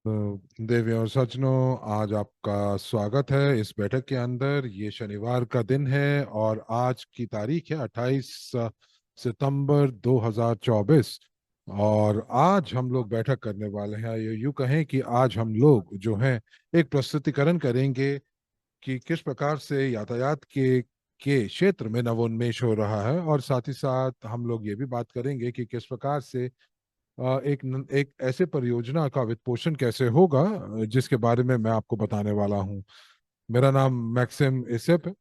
देवी और सज्जनों, आज आपका स्वागत है इस बैठक के अंदर। ये शनिवार का दिन है और आज की तारीख है 28 सितंबर 2024। और आज हम लोग बैठक करने वाले हैं, यूं कहें कि आज हम लोग जो हैं एक प्रस्तुतिकरण करेंगे कि किस प्रकार से यातायात के क्षेत्र में नवोन्मेष हो रहा है। और साथ ही साथ हम लोग ये भी बात करेंगे कि किस प्रकार से एक ऐसे परियोजना का वित्त पोषण कैसे होगा, जिसके बारे में मैं आपको बताने वाला हूँ। मेरा नाम मैक्सिम इसेप है।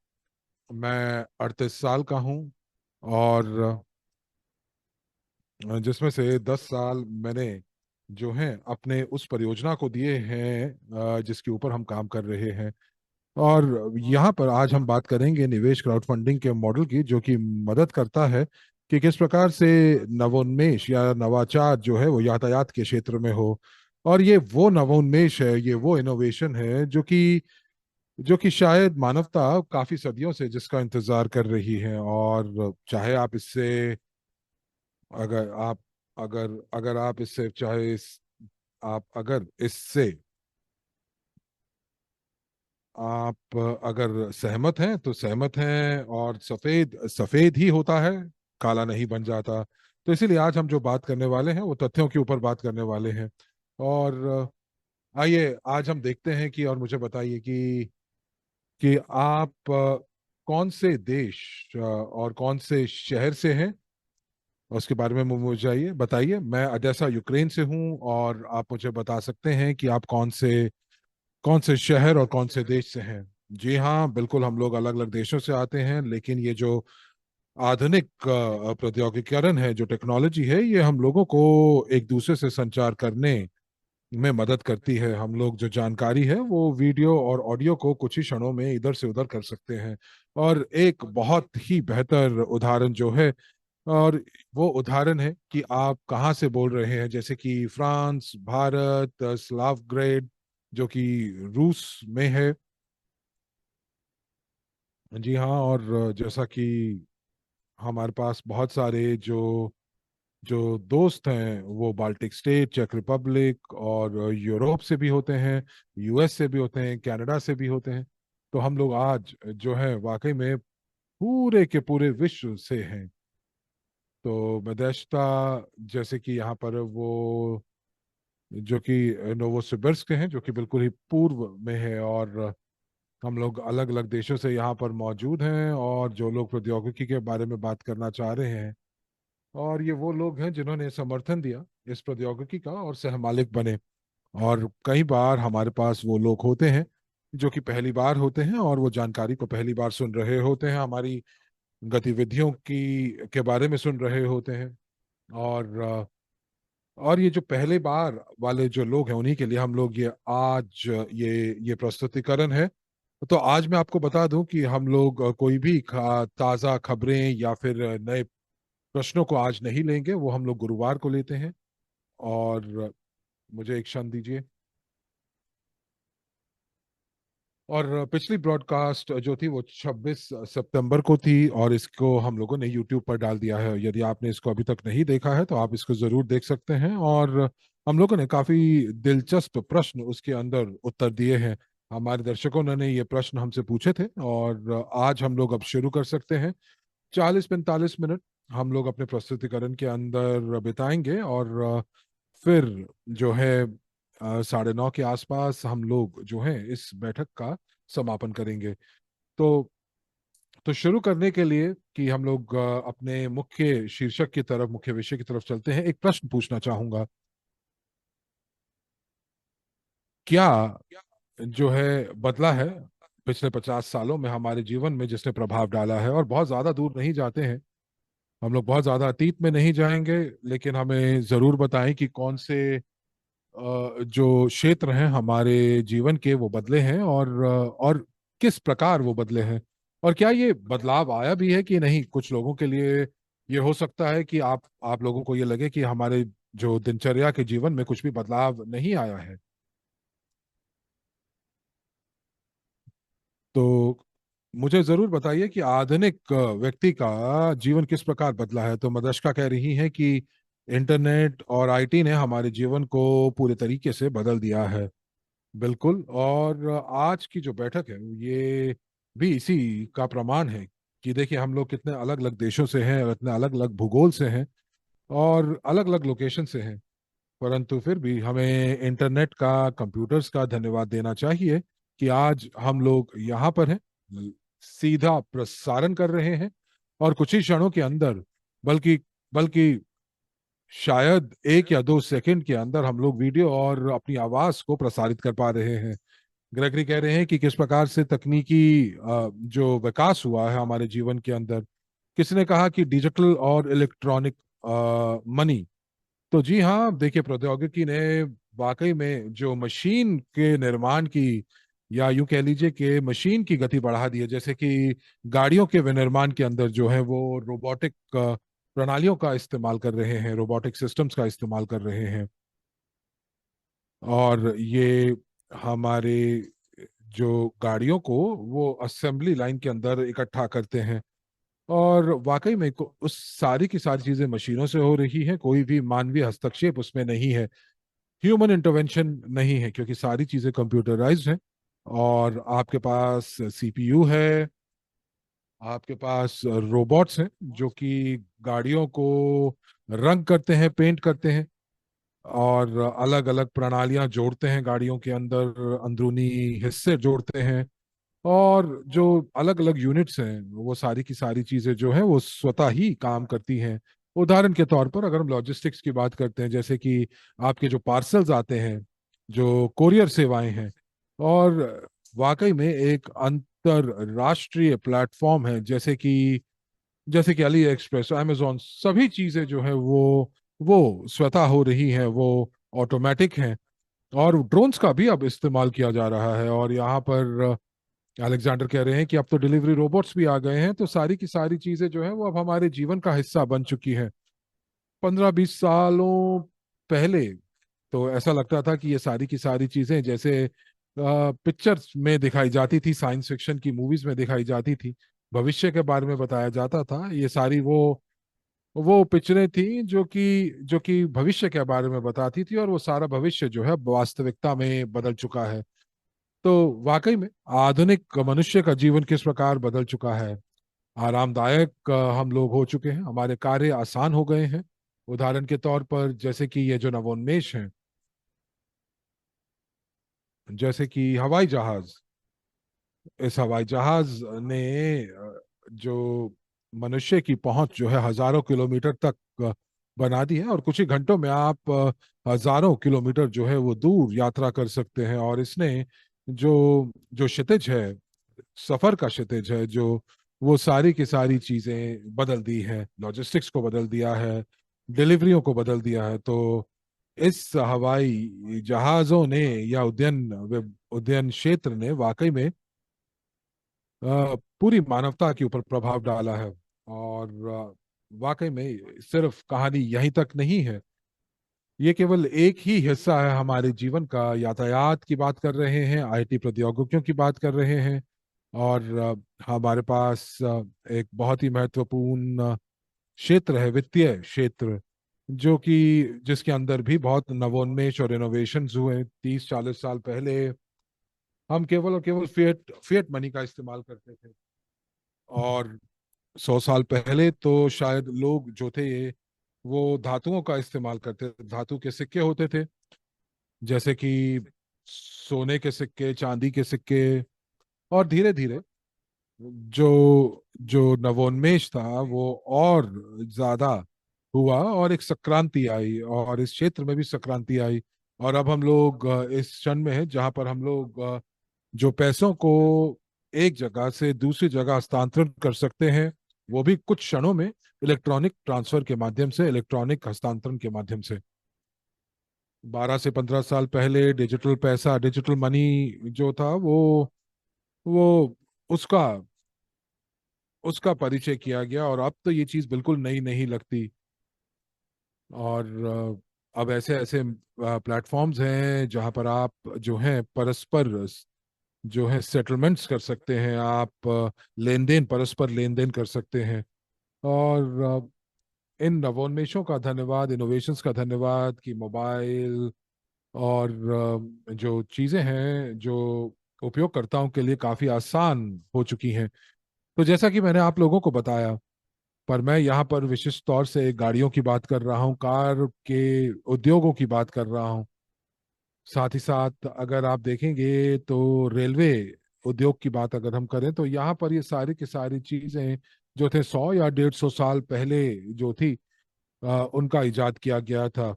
मैं 38 साल का हूँ और जिसमें से 10 साल मैंने जो है अपने उस परियोजना को दिए हैं जिसके ऊपर हम काम कर रहे हैं। और यहाँ पर आज हम बात करेंगे निवेश क्राउड फंडिंग के मॉडल की, जो कि मदद करता है कि किस प्रकार से नवोन्मेष या नवाचार जो है वो यातायात के क्षेत्र में हो। और ये वो नवोन्मेष है, ये वो इनोवेशन है जो कि शायद मानवता काफी सदियों से जिसका इंतजार कर रही है। और चाहे आप इससे अगर आप अगर अगर आप इससे चाहे इस आप अगर इससे आप अगर सहमत हैं तो सहमत हैं, और सफेद सफेद ही होता है, काला नहीं बन जाता। तो इसीलिए आज हम जो बात करने वाले हैं वो तथ्यों के ऊपर बात करने वाले हैं। और आइए आज हम देखते हैं कि, और मुझे बताइए कि आप कौन से देश और कौन से शहर से हैं। उसके बारे में मुझे बताइए। मैं अडेसा यूक्रेन से हूं, और आप मुझे बता सकते हैं कि आप कौन से शहर और कौन से देश से हैं। जी हाँ, बिल्कुल, हम लोग अलग अलग देशों से आते हैं, लेकिन ये जो आधुनिक प्रौद्योगिकीकरण है, जो टेक्नोलॉजी है, ये हम लोगों को एक दूसरे से संचार करने में मदद करती है। हम लोग जो जानकारी है वो वीडियो और ऑडियो को कुछ ही क्षणों में इधर से उधर कर सकते हैं। और एक बहुत ही बेहतर उदाहरण जो है, और वो उदाहरण है कि आप कहाँ से बोल रहे हैं, जैसे कि फ्रांस, भारत, स्लावग्रेड जो कि रूस में है। जी हाँ, और जैसा कि हमारे पास बहुत सारे जो जो दोस्त हैं वो बाल्टिक स्टेट, चेक रिपब्लिक और यूरोप से भी होते हैं, यूएस से भी होते हैं, कनाडा से भी होते हैं। तो हम लोग आज जो है वाकई में पूरे के पूरे विश्व से हैं। तो मदेशता, जैसे कि यहाँ पर वो जो कि नोवोसिबिर्स्क हैं, जो कि बिल्कुल ही पूर्व में है। और हम लोग अलग अलग देशों से यहाँ पर मौजूद हैं, और जो लोग प्रौद्योगिकी के बारे में बात करना चाह रहे हैं, और ये वो लोग हैं जिन्होंने समर्थन दिया इस प्रौद्योगिकी का और सहमालिक बने। और कई बार हमारे पास वो लोग होते हैं जो कि पहली बार होते हैं, और वो जानकारी को पहली बार सुन रहे होते हैं, हमारी गतिविधियों की के बारे में सुन रहे होते हैं। और ये जो पहले बार वाले जो लोग हैं, उन्हीं के लिए हम लोग ये प्रस्तुतिकरण है। तो आज मैं आपको बता दूं कि हम लोग कोई भी ताज़ा खबरें या फिर नए प्रश्नों को आज नहीं लेंगे, वो हम लोग गुरुवार को लेते हैं। और मुझे एक क्षण दीजिए। और पिछली ब्रॉडकास्ट जो थी वो 26 सितंबर को थी, और इसको हम लोगों ने यूट्यूब पर डाल दिया है। यदि आपने इसको अभी तक नहीं देखा है तो आप इसको जरूर देख सकते हैं। और हम लोगों ने काफी दिलचस्प प्रश्न उसके अंदर उत्तर दिए हैं। हमारे दर्शकों ने ये प्रश्न हमसे पूछे थे, और आज हम लोग अब शुरू कर सकते हैं। 40-45 मिनट हम लोग अपने प्रस्तुतिकरण के अंदर बिताएंगे, और फिर जो है 9:30 के आसपास हम लोग जो है इस बैठक का समापन करेंगे। तो तो शुरू करने के लिए कि हम लोग अपने मुख्य शीर्षक की तरफ, मुख्य विषय की तरफ चलते हैं, एक प्रश्न पूछना चाहूंगा। क्या जो है बदला है पिछले 50 सालों में हमारे जीवन में, जिसने प्रभाव डाला है? और बहुत ज्यादा दूर नहीं जाते हैं, हम लोग बहुत ज्यादा अतीत में नहीं जाएंगे, लेकिन हमें जरूर बताएं कि कौन से जो क्षेत्र हैं हमारे जीवन के वो बदले हैं, और किस प्रकार वो बदले हैं। और क्या ये बदलाव आया भी है कि नहीं? कुछ लोगों के लिए ये हो सकता है कि आप लोगों को ये लगे कि हमारे जो दिनचर्या के जीवन में कुछ भी बदलाव नहीं आया है। तो मुझे जरूर बताइए कि आधुनिक व्यक्ति का जीवन किस प्रकार बदला है। तो मदर्शका कह रही हैं कि 20 साल में 50 साल में हमारे जीवन में जिसने प्रभाव डाला है, और बहुत ज्यादा दूर नहीं जाते हैं, हम लोग बहुत ज्यादा अतीत में नहीं जाएंगे, लेकिन हमें जरूर बताएं कि कौन से जो क्षेत्र हैं हमारे जीवन के वो बदले हैं, और क्या ये बदलाव आया भी है कि नहीं? कुछ लोगों के लिए ये हो सकता है कि आप लोगों को ये लगे कि हमारे जो दिनचर्या के जीवन में कुछ भी बदलाव नहीं आया है। तो इंटरनेट और आईटी ने हमारे जीवन को पूरे तरीके से बदल दिया है। बिल्कुल। और आज की जो बैठक है ये भी इसी का प्रमाण है कि देखिए हम लोग कितने अलग अलग देशों से हैं और इतने अलग अलग भूगोल से हैं और अलग अलग लोकेशन से हैं, परंतु फिर भी हमें इंटरनेट का, कंप्यूटर्स का धन्यवाद देना चाहिए कि आज हम लोग यहाँ पर हैं, सीधा प्रसारण कर रहे हैं और कुछ ही क्षणों के अंदर, बल्कि बल्कि शायद 1 या 2 सेकंड के अंदर हम लोग वीडियो और अपनी आवाज को प्रसारित कर पा रहे हैं। ग्रेगरी कह रहे हैं कि किस प्रकार से तकनीकी जो विकास हुआ है हमारे जीवन के अंदर। किसने कहा कि डिजिटल और इलेक्ट्रॉनिक मनी। तो जी हाँ, देखिए प्रौद्योगिकी ने वाकई में जो मशीन के निर्माण की, या यूं कह लीजिए कि मशीन की गति बढ़ा दी है। जैसे कि गाड़ियों के विनिर्माण के अंदर जो है वो रोबोटिक प्रणालियों का इस्तेमाल कर रहे हैं, रोबोटिक सिस्टम्स का इस्तेमाल कर रहे हैं। और ये हमारे जो गाड़ियों को वो असेंबली लाइन के अंदर इकट्ठा करते हैं। और वाकई में उस सारी की सारी चीजें मशीनों से हो रही है, कोई भी मानवीय हस्तक्षेप उसमें नहीं है, ह्यूमन इंटरवेंशन नहीं है, क्योंकि सारी चीजें कंप्यूटराइज्ड हैं। और आपके पास सीपीयू है, आपके पास रोबोट्स हैं जो कि गाड़ियों को रंग करते हैं, पेंट करते हैं और अलग अलग प्रणालियां जोड़ते हैं गाड़ियों के अंदर, अंदरूनी हिस्से जोड़ते हैं। और जो अलग अलग यूनिट्स हैं वो सारी की सारी चीजें जो है वो स्वतः ही काम करती हैं। उदाहरण के तौर पर अगर हम लॉजिस्टिक्स की बात करते हैं, जैसे कि आपके जो पार्सल्स आते हैं, जो कोरियर सेवाएं हैं, और वाकई में एक अंतरराष्ट्रीय प्लेटफॉर्म है, जैसे कि अली एक्सप्रेस, अमेजोन, सभी चीजें जो है वो स्वतः हो रही हैं, वो ऑटोमेटिक हैं। और ड्रोन्स का भी अब इस्तेमाल किया जा रहा है। और यहाँ पर अलेक्जेंडर कह रहे हैं कि अब तो डिलीवरी रोबोट्स भी आ गए हैं। तो सारी की सारी चीजें जो है वो अब हमारे जीवन का हिस्सा बन चुकी है। 15-20 सालों पहले तो ऐसा लगता था कि ये सारी की सारी चीजें जैसे पिक्चर्स में दिखाई जाती थी, साइंस फिक्शन की मूवीज में दिखाई जाती थी, भविष्य के बारे में बताया जाता था। ये सारी वो पिक्चरें थी जो कि भविष्य के बारे में बताती थी, और वो सारा भविष्य जो है वास्तविकता में बदल चुका है। तो वाकई में आधुनिक मनुष्य का जीवन किस प्रकार बदल चुका है। आरामदायक हम लोग हो चुके हैं, हमारे कार्य आसान हो गए हैं। उदाहरण के तौर पर जैसे कि ये जो नवोन्मेष हैं, जैसे कि हवाई जहाज, इस हवाई जहाज ने जो मनुष्य की पहुंच जो है हजारों किलोमीटर तक बना दी है। और कुछ ही घंटों में आप हजारों किलोमीटर जो है वो दूर यात्रा कर सकते हैं। और इसने जो जो क्षितिज है, सफर का क्षितिज है, जो वो सारी की सारी चीजें बदल दी है, लॉजिस्टिक्स को बदल दिया है, डिलीवरियों को बदल दिया है। तो इस हवाई जहाजों ने, या उद्यन क्षेत्र ने वाकई में पूरी मानवता के ऊपर प्रभाव डाला है। और वाकई में सिर्फ कहानी यहीं तक नहीं है, ये केवल एक ही हिस्सा है हमारे जीवन का। यातायात की बात कर रहे हैं, आईटी प्रौद्योगिकियों की बात कर रहे हैं, और हमारे पास एक बहुत ही महत्वपूर्ण क्षेत्र है, वित्तीय क्षेत्र, जो कि जिसके अंदर भी बहुत नवोन्मेष और इनोवेशंस हुए। 30-40 साल पहले हम केवल और केवल फिएट फिएट मनी का इस्तेमाल करते थे। और 100 साल पहले तो शायद लोग जो थे वो धातुओं का इस्तेमाल करते थे, धातु के सिक्के होते थे, जैसे कि सोने के सिक्के, चांदी के सिक्के। और धीरे धीरे जो जो नवोन्मेष था वो और ज्यादा हुआ, और एक संक्रांति आई, और इस क्षेत्र में भी संक्रांति आई। और अब हम लोग इस क्षण में है जहां पर हम लोग जो पैसों को एक जगह से दूसरी जगह हस्तांतरण कर सकते हैं, वो भी कुछ क्षणों में, इलेक्ट्रॉनिक ट्रांसफर के माध्यम से, इलेक्ट्रॉनिक हस्तांतरण के माध्यम से। 12 से 15 साल पहले डिजिटल पैसा, डिजिटल मनी जो था वो उसका उसका परिचय किया गया। और अब तो ये चीज बिल्कुल नई नहीं लगती। और अब ऐसे ऐसे प्लेटफॉर्म्स हैं जहां पर आप जो है परस्पर जो है सेटलमेंट्स कर सकते हैं, आप लेन देन, परस्पर लेन देन कर सकते हैं। और इन नवोन्मेषों का धन्यवाद, इनोवेशंस का धन्यवाद कि मोबाइल और जो चीजें हैं जो उपयोगकर्ताओं के लिए काफी आसान हो चुकी हैं। तो जैसा कि मैंने आप लोगों को बताया, पर मैं यहाँ पर विशिष्ट तौर से गाड़ियों की बात कर रहा हूँ, कार के उद्योगों की बात कर रहा हूँ। साथ ही साथ अगर आप देखेंगे तो रेलवे उद्योग की बात अगर हम करें, तो यहाँ पर ये सारी की सारी चीजें जो थे 100 या 150 साल पहले जो थी, उनका इजाद किया गया था।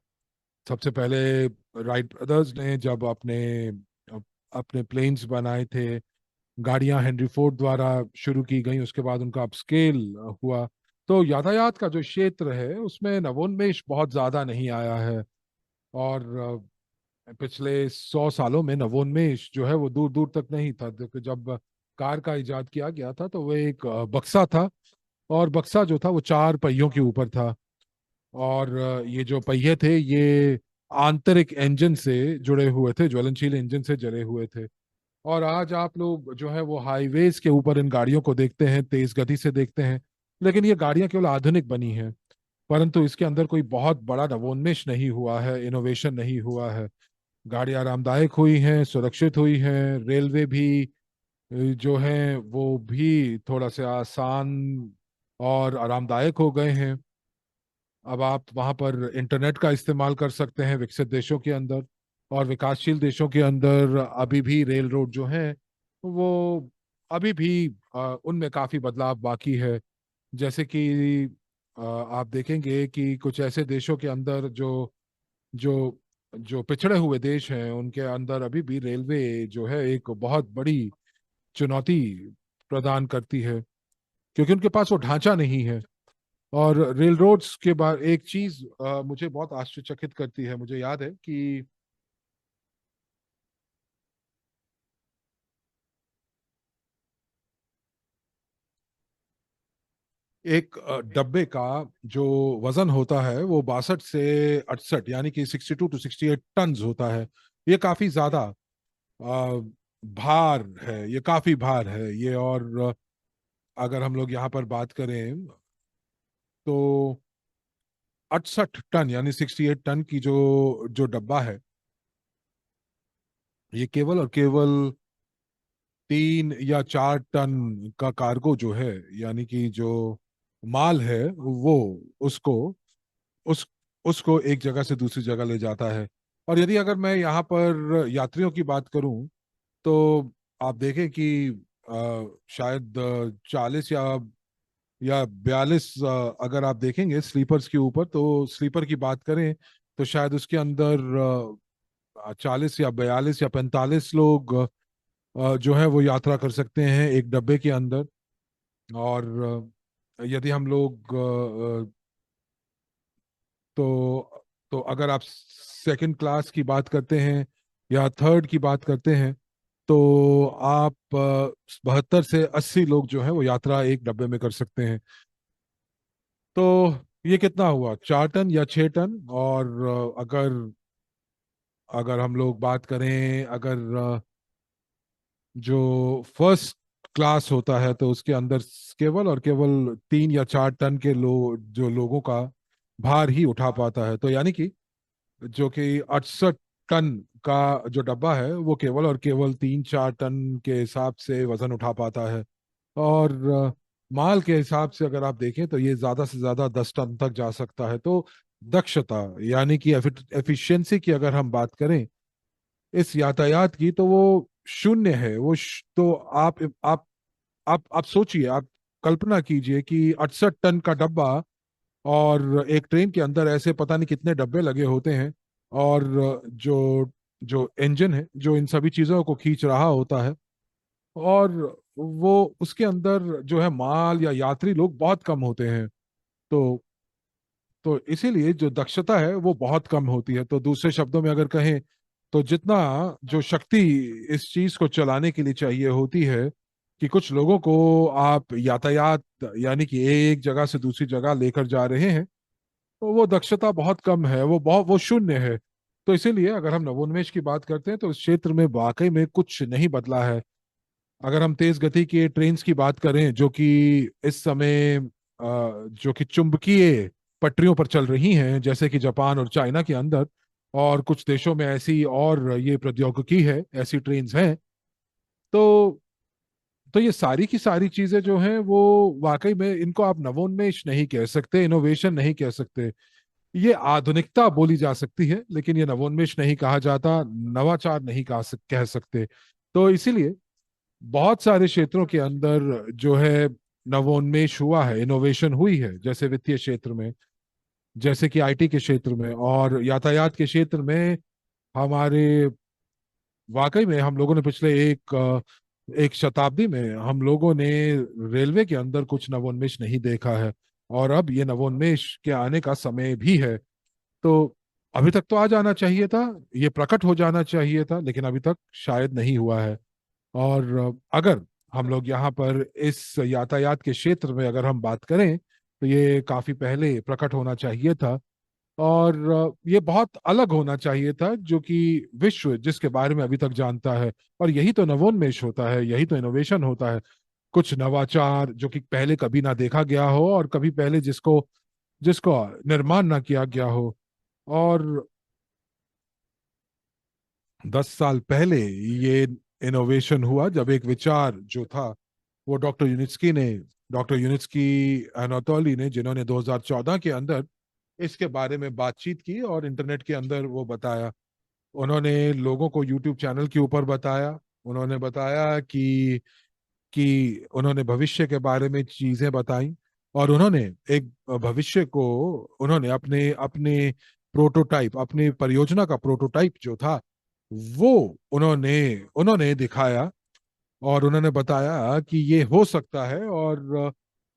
सबसे पहले राइट ब्रदर्स ने जब अपने प्लेन्स बनाए थे, गाड़ियां हेनरी फोर्ड द्वारा शुरू की गई, उसके बाद उनका अपस्केल हुआ। तो यातायात का जो क्षेत्र है उसमें नवोन्मेष बहुत ज्यादा नहीं आया है। और पिछले 100 सालों में नवोन्मेष जो है वो दूर दूर तक नहीं था। देखो, जब कार का इजाद किया गया था तो वो एक बक्सा था, और बक्सा जो था वो 4 पहियों के ऊपर था। और ये जो पहिए थे ये आंतरिक इंजन से जुड़े हुए थे, ज्वलनशील इंजन से जुड़े हुए थे। और आज आप लोग जो है वो हाईवेज के ऊपर इन गाड़ियों को देखते हैं, तेज गति से देखते हैं। लेकिन ये गाड़ियां केवल आधुनिक बनी हैं, परंतु इसके अंदर कोई बहुत बड़ा नवोन्मेष नहीं हुआ है, इनोवेशन नहीं हुआ है। गाड़ी आरामदायक हुई हैं, सुरक्षित हुई हैं, रेलवे भी जो है वो भी थोड़ा सा आसान और आरामदायक हो गए हैं। अब आप वहां पर इंटरनेट का इस्तेमाल कर सकते हैं विकसित देशों के अंदर। और विकासशील देशों के अंदर अभी भी रेल रोड जो है वो अभी भी उनमें काफी बदलाव बाकी है। जैसे कि आप देखेंगे कि कुछ ऐसे देशों के अंदर जो जो जो पिछड़े हुए देश हैं उनके अंदर अभी भी रेलवे जो है एक बहुत बड़ी चुनौती प्रदान करती है, क्योंकि उनके पास वो ढांचा नहीं है। और रेल रोड्स के बाद एक चीज मुझे बहुत आश्चर्यचकित करती है। मुझे याद है कि एक डब्बे का जो वजन होता है वो 62 से 68, यानी कि 62 to 68 टन होता है। ये काफी ज्यादा अ, भार है, ये काफी भार है ये। और अगर हम लोग यहाँ पर बात करें तो 68 टन यानी 68 टन की जो जो डब्बा है, ये केवल और केवल 3 या 4 टन का कार्गो जो है, यानी कि जो माल है वो उसको उस उसको एक जगह से दूसरी जगह ले जाता है। और यदि अगर मैं यहाँ पर यात्रियों की बात करूं तो आप देखें कि शायद 40 या 42, अगर आप देखेंगे स्लीपर्स के ऊपर, तो स्लीपर की बात करें तो शायद उसके अंदर 40 या 42 या 45 लोग जो है वो यात्रा कर सकते हैं एक डब्बे के अंदर। और यदि हम लोग तो तो अगर आप सेकंड क्लास की बात करते हैं या थर्ड की बात करते हैं, तो आप 72 से 80 लोग जो है वो यात्रा एक डब्बे में कर सकते हैं। तो ये कितना हुआ, 4 टन या 6 टन। और अगर अगर हम लोग बात करें, अगर जो फर्स्ट क्लास होता है तो उसके अंदर केवल और केवल 3 या 4 टन के जो लोगों का भार ही उठा पाता है। तो यानी कि जो कि 68 टन का जो डब्बा है वो केवल और केवल 3 4 टन के हिसाब से वजन उठा पाता है। और माल के हिसाब से अगर आप देखें तो ये ज्यादा से ज्यादा 10 टन तक जा सकता है। तो दक्षता यानी कि एफिशिएंसी की अगर हम बात करें इस यातायात की, तो वो शून्य है। तो आप सोचिए, आप कल्पना कीजिए कि 68 टन का डब्बा, और एक ट्रेन के अंदर ऐसे पता नहीं कितने डब्बे लगे होते हैं। और जो जो इंजन है जो इन सभी चीजों को खींच रहा होता है, और वो उसके अंदर जो है माल या यात्री लोग बहुत कम होते हैं। तो इसीलिए जो दक्षता है वो बहुत कम होती है। तो दूसरे शब्दों में अगर कहें तो जितना जो शक्ति इस चीज को चलाने के लिए चाहिए होती है कि कुछ लोगों को आप यातायात यानी कि एक जगह से दूसरी जगह लेकर जा रहे हैं, तो वो दक्षता बहुत कम है, वो शून्य है। तो इसीलिए अगर हम नवोन्मेष की बात करते हैं तो इस क्षेत्र में वाकई में कुछ नहीं बदला है। अगर हम तेज गति के ट्रेन की बात करें जो कि इस समय जो कि चुंबकीय पटरियों पर चल रही हैं, जैसे कि जापान और चाइना के अंदर, और कुछ देशों में ऐसी और ये प्रौद्योगिकी है, ऐसी ट्रेन्स हैं। तो ये सारी की सारी चीजें जो हैं वो वाकई में, इनको आप नवोन्मेष नहीं कह सकते, इनोवेशन नहीं कह सकते। ये आधुनिकता बोली जा सकती है, लेकिन ये नवोन्मेष नहीं कहा जाता, नवाचार नहीं कह सकते। तो इसीलिए बहुत सारे क्षेत्रों के अंदर जो है नवोन्मेष हुआ है, इनोवेशन हुई है, जैसे वित्तीय क्षेत्र में, जैसे कि आईटी के क्षेत्र में, और यातायात के क्षेत्र में। हमारे वाकई में हम लोगों ने पिछले एक शताब्दी में हम लोगों ने रेलवे के अंदर कुछ नवोन्मेष नहीं देखा है, और अब ये नवोन्मेष के आने का समय भी है। तो अभी तक तो आ जाना चाहिए था, ये प्रकट हो जाना चाहिए था, लेकिन अभी तक शायद नहीं हुआ है। और अगर हम लोग यहाँ पर इस यातायात के क्षेत्र में अगर हम बात करें, तो ये काफी पहले प्रकट होना चाहिए था। और ये बहुत अलग होना चाहिए था, जो कि विश्व जिसके बारे में अभी तक जानता है। और यही तो नवोन्मेष होता है, यही तो इनोवेशन होता है। कुछ नवाचार जो कि पहले कभी ना देखा गया हो, और कभी पहले जिसको जिसको निर्माण ना किया गया हो। और 10 साल पहले ये इनोवेशन हुआ, जब एक विचार जो था वो डॉक्टर यूनिस्की एनाटोली ने, जिन्होंने 2014 के अंदर इसके बारे में बातचीत की और इंटरनेट के अंदर वो बताया। उन्होंने लोगों को यूट्यूब चैनल के ऊपर बताया। उन्होंने बताया कि उन्होंने भविष्य के बारे में चीजें बताई। और उन्होंने एक भविष्य को, उन्होंने अपने अपने प्रोटोटाइप, अपनी परियोजना का प्रोटोटाइप जो था वो उन्होंने उन्होंने दिखाया। और उन्होंने बताया कि ये हो सकता है। और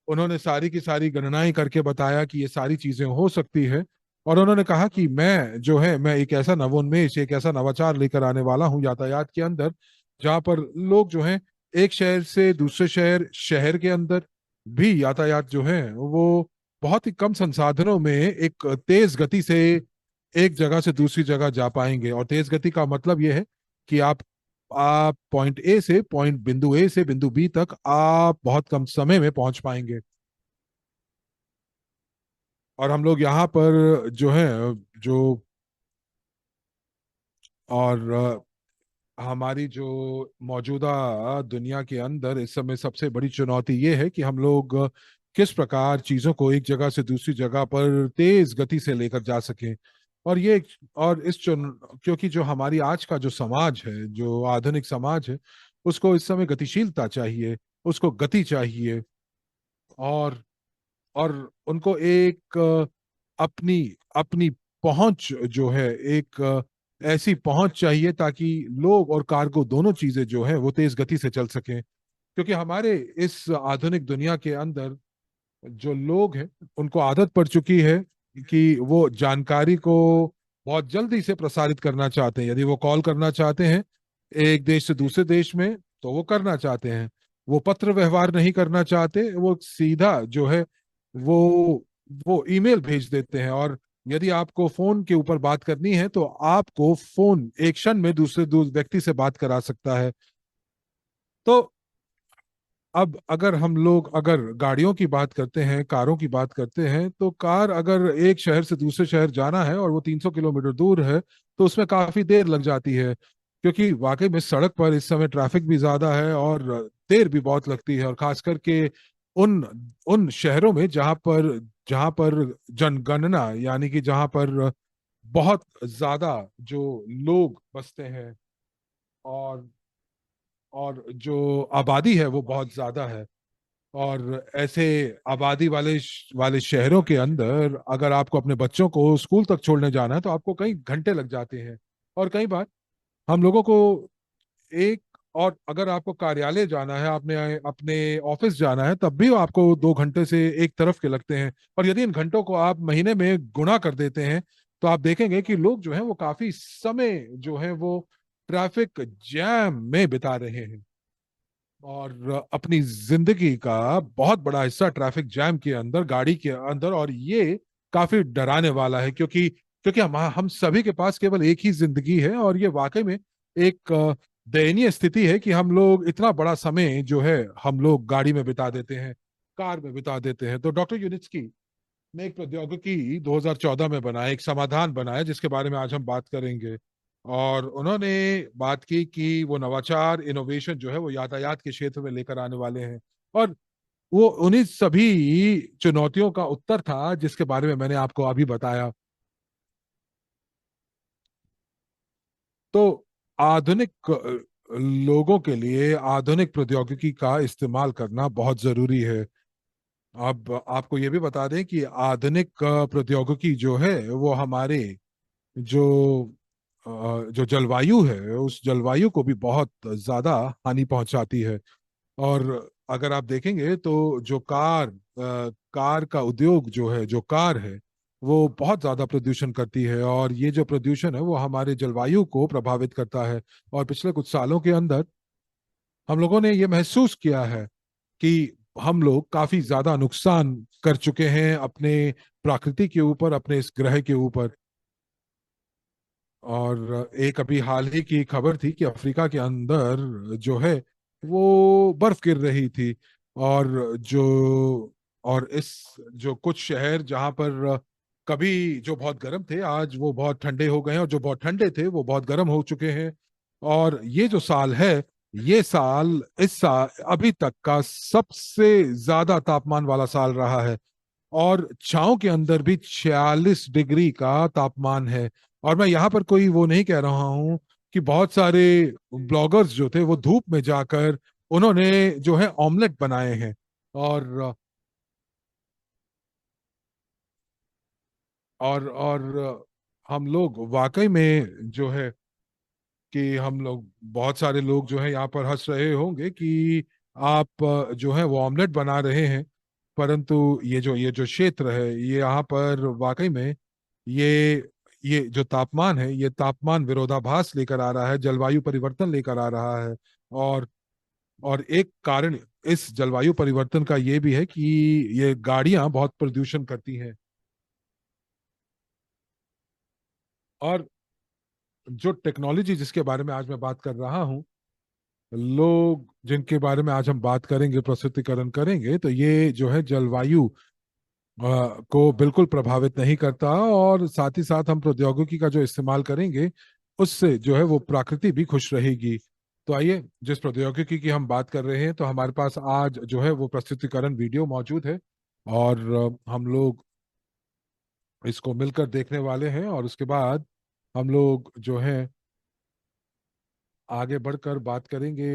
उन्होंने सारी की सारी गणनाएं करके बताया कि ये सारी चीजें हो सकती है। और उन्होंने कहा कि मैं एक ऐसा नवोन्मेष, एक ऐसा नवाचार लेकर आने वाला हूं यातायात के अंदर, जहां पर लोग जो हैं एक शहर से दूसरे शहर, शहर के अंदर भी यातायात जो है वो बहुत ही कम संसाधनों में एक तेज गति से एक जगह से दूसरी जगह जा पाएंगे। और तेज गति का मतलब ये है कि आप पॉइंट ए से बिंदु ए से बिंदु बी तक आप बहुत कम समय में पहुंच पाएंगे। और हम लोग यहाँ पर जो है, जो और हमारी जो मौजूदा दुनिया के अंदर इस समय सबसे बड़ी चुनौती ये है कि हम लोग किस प्रकार चीजों को एक जगह से दूसरी जगह पर तेज गति से लेकर जा सकें। और ये और इस चुन क्योंकि जो हमारी आज का जो समाज है, जो आधुनिक समाज है, उसको इस समय गतिशीलता चाहिए, उसको गति चाहिए। और और उनको एक अपनी अपनी पहुंच जो है, एक ऐसी पहुंच चाहिए ताकि लोग और कार्गो दोनों चीजें जो है वो तेज गति से चल सकें। क्योंकि हमारे इस आधुनिक दुनिया के अंदर जो लोग हैं उनको आदत पड़ चुकी है कि वो जानकारी को बहुत जल्दी से प्रसारित करना चाहते हैं। यदि वो कॉल करना चाहते हैं एक देश से दूसरे देश में, तो वो करना चाहते हैं। वो पत्र व्यवहार नहीं करना चाहते, वो सीधा जो है वो ईमेल भेज देते हैं। और यदि आपको फोन के ऊपर बात करनी है, तो आपको फोन एक क्षण में दूसरे व्यक्ति से बात करा सकता है। तो अब अगर हम लोग अगर गाड़ियों की बात करते हैं, कारों की बात करते हैं, तो कार अगर एक शहर से दूसरे शहर जाना है और वो 300 किलोमीटर दूर है, तो उसमें काफी देर लग जाती है। क्योंकि वाकई में सड़क पर इस समय ट्रैफिक भी ज्यादा है और देर भी बहुत लगती है। और खास करके उन उन शहरों में जहाँ पर जनगणना, यानी कि जहाँ पर बहुत ज्यादा जो लोग बसते हैं, और जो आबादी है वो बहुत ज्यादा है। और ऐसे आबादी वाले शहरों के अंदर अगर आपको अपने बच्चों को स्कूल तक छोड़ने जाना है, तो आपको कई घंटे लग जाते हैं। और कई बार हम लोगों को एक और अगर आपको कार्यालय जाना है, आपने अपने ऑफिस जाना है, तब भी आपको 2 घंटे से एक तरफ के लगते हैं। और यदि इन घंटों को आप महीने में गुणा कर देते हैं, तो आप देखेंगे कि लोग जो हैं वो काफी समय जो है वो ट्रैफिक जैम में बिता रहे हैं। और अपनी जिंदगी का बहुत बड़ा हिस्सा ट्रैफिक जैम के अंदर, गाड़ी के अंदर। और ये काफी डराने वाला है, क्योंकि हम सभी के पास केवल एक ही जिंदगी है। और ये वाकई में एक दयनीय स्थिति है कि हम लोग इतना बड़ा समय जो है हम लोग गाड़ी में बिता देते हैं, कार में बिता देते हैं। तो डॉक्टर यूनिस्की, ने एक प्रौद्योगिकी 2014 में बनाया, एक समाधान बनाया जिसके बारे में आज हम बात करेंगे। और उन्होंने बात की कि वो नवाचार, इनोवेशन जो है वो यातायात के क्षेत्र में लेकर आने वाले हैं। और वो उन्हीं सभी चुनौतियों का उत्तर था जिसके बारे में मैंने आपको अभी बताया। तो आधुनिक लोगों के लिए आधुनिक प्रौद्योगिकी का इस्तेमाल करना बहुत जरूरी है। अब आपको ये भी बता दें कि आधुनिक प्रौद्योगिकी जो है वो हमारे जो जो जलवायु है उस जलवायु को भी बहुत ज्यादा हानि पहुंचाती है। और अगर आप देखेंगे तो जो कार का उद्योग जो है, जो कार है, वो बहुत ज्यादा प्रदूषण करती है। और ये जो प्रदूषण है वो हमारे जलवायु को प्रभावित करता है। और पिछले कुछ सालों के अंदर हम लोगों ने ये महसूस किया है कि हम लोग काफी ज्यादा नुकसान कर चुके हैं अपने प्रकृति के ऊपर, अपने इस ग्रह के ऊपर। और एक अभी हाल ही की खबर थी कि अफ्रीका के अंदर जो है वो बर्फ गिर रही थी। और जो और इस जो कुछ शहर जहां पर कभी जो बहुत गर्म थे आज वो बहुत ठंडे हो गए हैं, और जो बहुत ठंडे थे वो बहुत गर्म हो चुके हैं। और ये जो साल है, ये साल इस साल अभी तक का सबसे ज्यादा तापमान वाला साल रहा है। और छांव के अंदर भी 46 डिग्री का तापमान है। और मैं यहाँ पर कोई वो नहीं कह रहा हूँ कि बहुत सारे ब्लॉगर्स जो थे वो धूप में जाकर उन्होंने जो है ऑमलेट बनाए हैं। और और हम लोग वाकई में जो है कि हम लोग बहुत सारे लोग जो है यहाँ पर हंस रहे होंगे कि आप जो है वो ऑमलेट बना रहे हैं। परंतु ये जो क्षेत्र है, ये यहाँ पर वाकई में ये ये जो तापमान है, ये तापमान विरोधाभास लेकर आ रहा है, जलवायु परिवर्तन लेकर आ रहा है। और और एक कारण इस जलवायु परिवर्तन का ये भी है कि ये गाड़ियां बहुत प्रदूषण करती हैं। और जो टेक्नोलॉजी जिसके बारे में आज मैं बात कर रहा हूँ, लोग जिनके बारे में आज हम बात करेंगे, प्रस्तुतिकरण करेंगे, तो ये जो है जलवायु को बिल्कुल प्रभावित नहीं करता। और साथ ही साथ हम प्रौद्योगिकी का जो इस्तेमाल करेंगे उससे जो है वो प्रकृति भी खुश रहेगी। तो आइए, जिस प्रौद्योगिकी की हम बात कर रहे हैं, तो हमारे पास आज जो है वो प्रस्तुतिकरण वीडियो मौजूद है। और हम लोग इसको मिलकर देखने वाले हैं। और उसके बाद हम लोग जो है आगे बढ़कर बात करेंगे